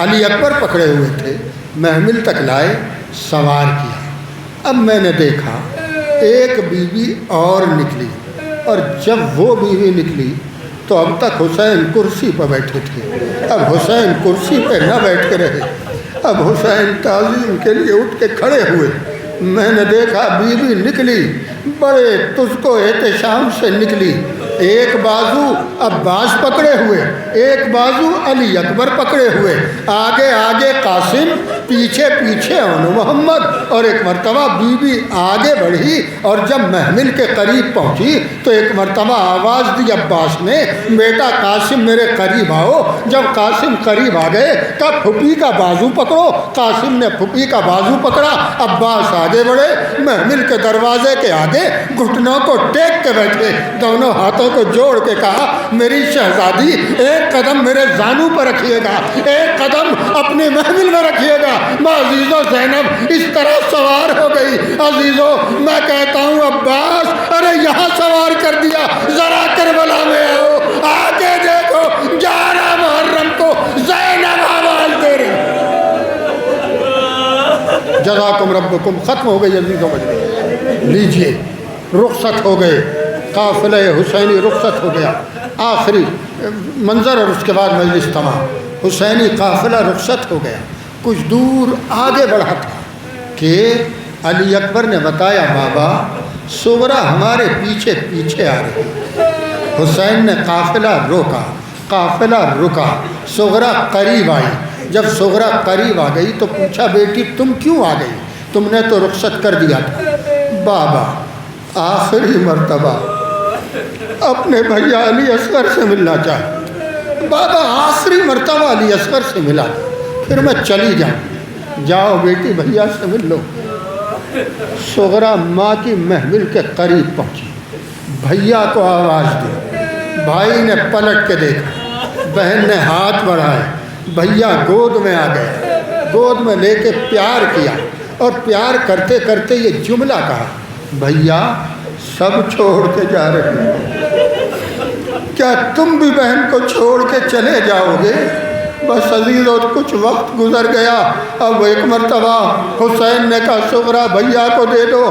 علی اکبر پکڑے ہوئے تھے، محمل تک لائے، سوار کیا۔ اب میں نے دیکھا ایک بیوی اور نکلی، اور جب وہ بیوی نکلی تو اب تک حسین کرسی پہ بیٹھے تھے، اب حسین کرسی پہ نہ بیٹھ کے رہے، اب حسین تعظیم کے لیے اٹھ کے کھڑے ہوئے۔ میں نے دیکھا بیوی نکلی، بڑے تجھ کو احتشام سے نکلی، ایک بازو عباس پکڑے ہوئے، ایک بازو علی اکبر پکڑے ہوئے، آگے آگے قاسم، پیچھے پیچھے محمد، اور ایک مرتبہ بیوی آگے بڑھی اور جب محمل کے قریب پہنچی تو ایک مرتبہ آواز دی عباس نے بیٹا قاسم میرے قریب آؤ۔ جب قاسم قریب آ گئے کہا پھوپھی کا بازو پکڑو، قاسم نے پھوپھی کا بازو پکڑا، عباس آگے بڑھے، محمل کے دروازے کے آگے گھٹنوں کو ٹیک کے بیٹھے، دونوں ہاتھوں کو جوڑ کے کہا میری شہزادی ایک قدم میرے زانو پر رکھیے گا، ایک قدم اپنے محمل میں رکھیے گا۔ عزیزو زینب اس طرح سوار ہو گئی۔ عزیزو میں کہتا ہوں عباس ارے یہاں سوار کر دیا، ذرا کربلا میں آؤ، آگے دیکھو 11 محرم کو زینب آواز دے رہی۔ جزاکم ربکم ختم ہو گئی عزیزو مجلس، لیجئے رخصت ہو گئے، قافلہ حسینی رخصت ہو گیا، آخری منظر اور اس کے بعد مجلس تمام، حسینی قافلہ رخصت ہو گیا۔ کچھ دور آگے بڑھا تھا کہ علی اکبر نے بتایا بابا صغرا ہمارے پیچھے پیچھے آ رہی۔ حسین نے قافلہ روکا، قافلہ رکا، صغرا قریب آئی، جب صغرا قریب آ گئی تو پوچھا بیٹی تم کیوں آ گئی، تم نے تو رخصت کر دیا تھا۔ بابا آخری مرتبہ اپنے بھیا علی اصغر سے ملنا چاہتا، بابا آخری مرتبہ علی اصغر سے ملا، پھر میں چلی جاؤں۔ جاؤ بیٹی بھیا سے مل لو۔ صغرا ماں کی محمل کے قریب پہنچی، بھیا کو آواز دی، بھائی نے پلٹ کے دیکھا، بہن نے ہاتھ بڑھائے، بھیا گود میں آ گئے، گود میں لے کے پیار کیا، اور پیار کرتے کرتے یہ جملہ کہا، بھیا سب چھوڑ کے جا رہے ہیں، کیا تم بھی بہن کو چھوڑ کے چلے جاؤ گے؟ بس عزیزو کچھ وقت گزر گیا، اب ایک مرتبہ حسین نے کہا صغرا بھیا کو دے دو،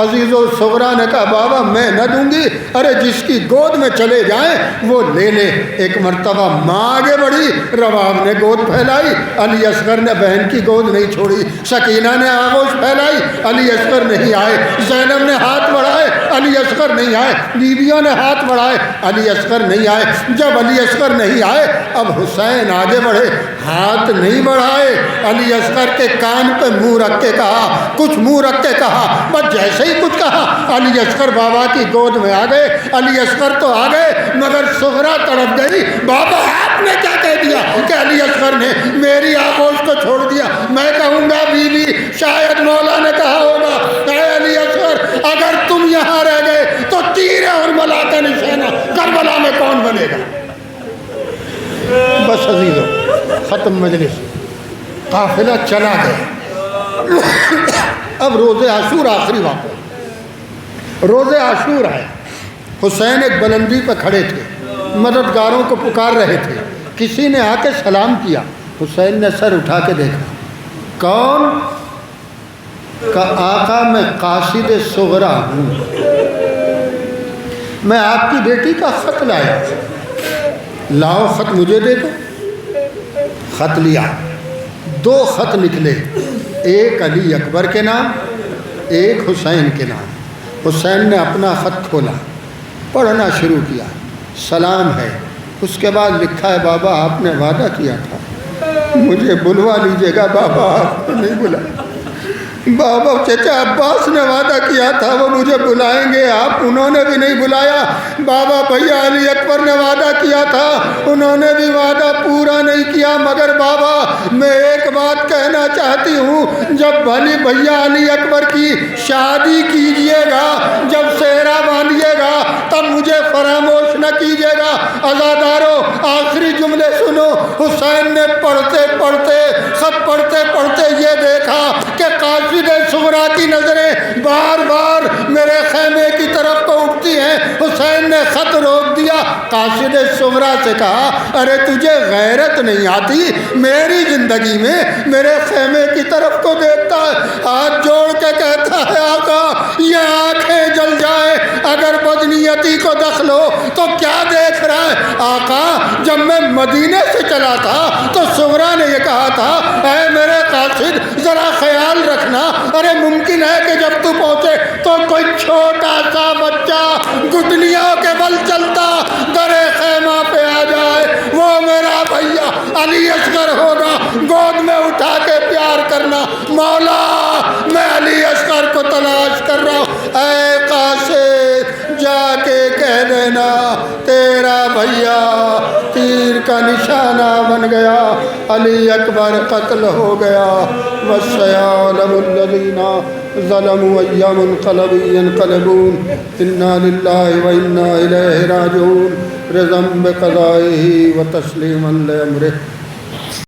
عزیزو صغرا نے کہا بابا میں نہ دوں گی، ارے جس کی گود میں چلے جائیں وہ لے لے۔ ایک مرتبہ ماں آگے بڑھی، رباب نے گود پھیلائی، علی اصغر نے بہن کی گود نہیں چھوڑی، سکینہ نے آغوش پھیلائی، علی اصغر نہیں آئے، زینب نے ہاتھ بڑھائے، علی اصغر نہیں آئے، بیویوں نے ہاتھ بڑھائے، علی اصغر نہیں آئے۔ جب علی اصغر نہیں آئے اب حسین آگے بڑھے، ہاتھ نہیں بڑھائے، علی اصغر کے کان پہ منہ رکھ کے کہا، کچھ منہ رکھ کے کہا، بس جیسے ہی کچھ کہا علی اصغر بابا کی گود میں آ گئے۔ علی اصغر تو آ گئے مگر صغرا تڑپ گئی، بابا آپ نے کیا کہہ دیا کہ علی اصغر نے میری آغوش کو چھوڑ دیا؟ میں کہوں گا بیوی، شاید مولا نے کہا ہوگا اے علی اصغر اگر تم یہاں رہ گئے تو تیر اور ملا کا نشانہ کربلا میں کون بنے گا؟ بس عزیزو ختم مجلس، قافلہ چلا گیا۔ اب روز عاشور آخری واقعہ، روز عاشور آئے، حسین ایک بلندی پہ کھڑے تھے، مددگاروں کو پکار رہے تھے، کسی نے آ کے سلام کیا، حسین نے سر اٹھا کے دیکھا، کون؟ کہ آقا میں قاصد صغرا ہوں، میں آپ کی بیٹی کا خط لایا، لاؤ خط مجھے دے دو۔ خط لیا، دو خط نکلے، ایک علی اکبر کے نام، ایک حسین کے نام۔ حسین نے اپنا خط کھولا، پڑھنا شروع کیا، سلام ہے، اس کے بعد لکھا ہے بابا آپ نے وعدہ کیا تھا مجھے بلوا لیجیے گا، بابا آپ کو نہیں بلایا، بابا چچا عباس نے وعدہ کیا تھا وہ مجھے بلائیں گے، آپ انہوں نے بھی نہیں بلایا، بابا بھیا علی اکبر نے وعدہ کیا تھا انہوں نے بھی وعدہ پورا نہیں کیا، مگر بابا میں ایک بات کہنا چاہتی ہوں، جب بھلی بھیا علی اکبر کی شادی کیجئے گا، جب سہرا باندھیے گا تب مجھے فراموش نہ کیجیے گا۔ عزادارو آخری جملے سنو، حسین نے پڑھتے پڑھتے خط پڑھتے پڑھتے یہ دیکھا کہ قاصد صغرا کی نظریں بار بار میرے خیمے کی طرف تو اٹھتی ہیں۔ حسین نے خط روک دیا، قاصد صغرا سے کہا ارے تجھے غیرت نہیں آتی، میری زندگی میں میرے خیمے کی طرف کو دیکھتا ہے، ہاتھ جوڑ کے کہتا ہے آقا یہ آنکھیں جل جائیں اگر بدنیتی کو دخل ہو تو کیا دیکھ رہا ہے؟ آقا جب میں مدینے سے چلا تھا تو صغرا نے یہ کہا تھا اے میرے قاصد ذرا خیال رکھنا، ارے ممکن ہے کہ جب تو پہنچے تو کوئی چھوٹا سا بچہ گٹلیوں کے بل چلتا در خیمہ پہ آ جائے، وہ میرا بھیا علی اصغر ہوگا، گود میں اٹھا کے پیار کرنا، مولا میں علی اصغر کو تلاش کر رہا ہوں، اے قاصد جا کے کہہ دینا تیرا بھیا تیر کا نشانہ بن گیا، علی اکبر قتل ہو گیا، وَسَيَعْلَمُ الَّذِينَ ظَلَمُوا أَيَّ مُنقَلَبٍ يَنقَلِبُونَ إِنَّا لِلَّهِ وَإِنَّا إِلَيْهِ رَاجِعُونَ رضا بقضائه وتسليما لأمره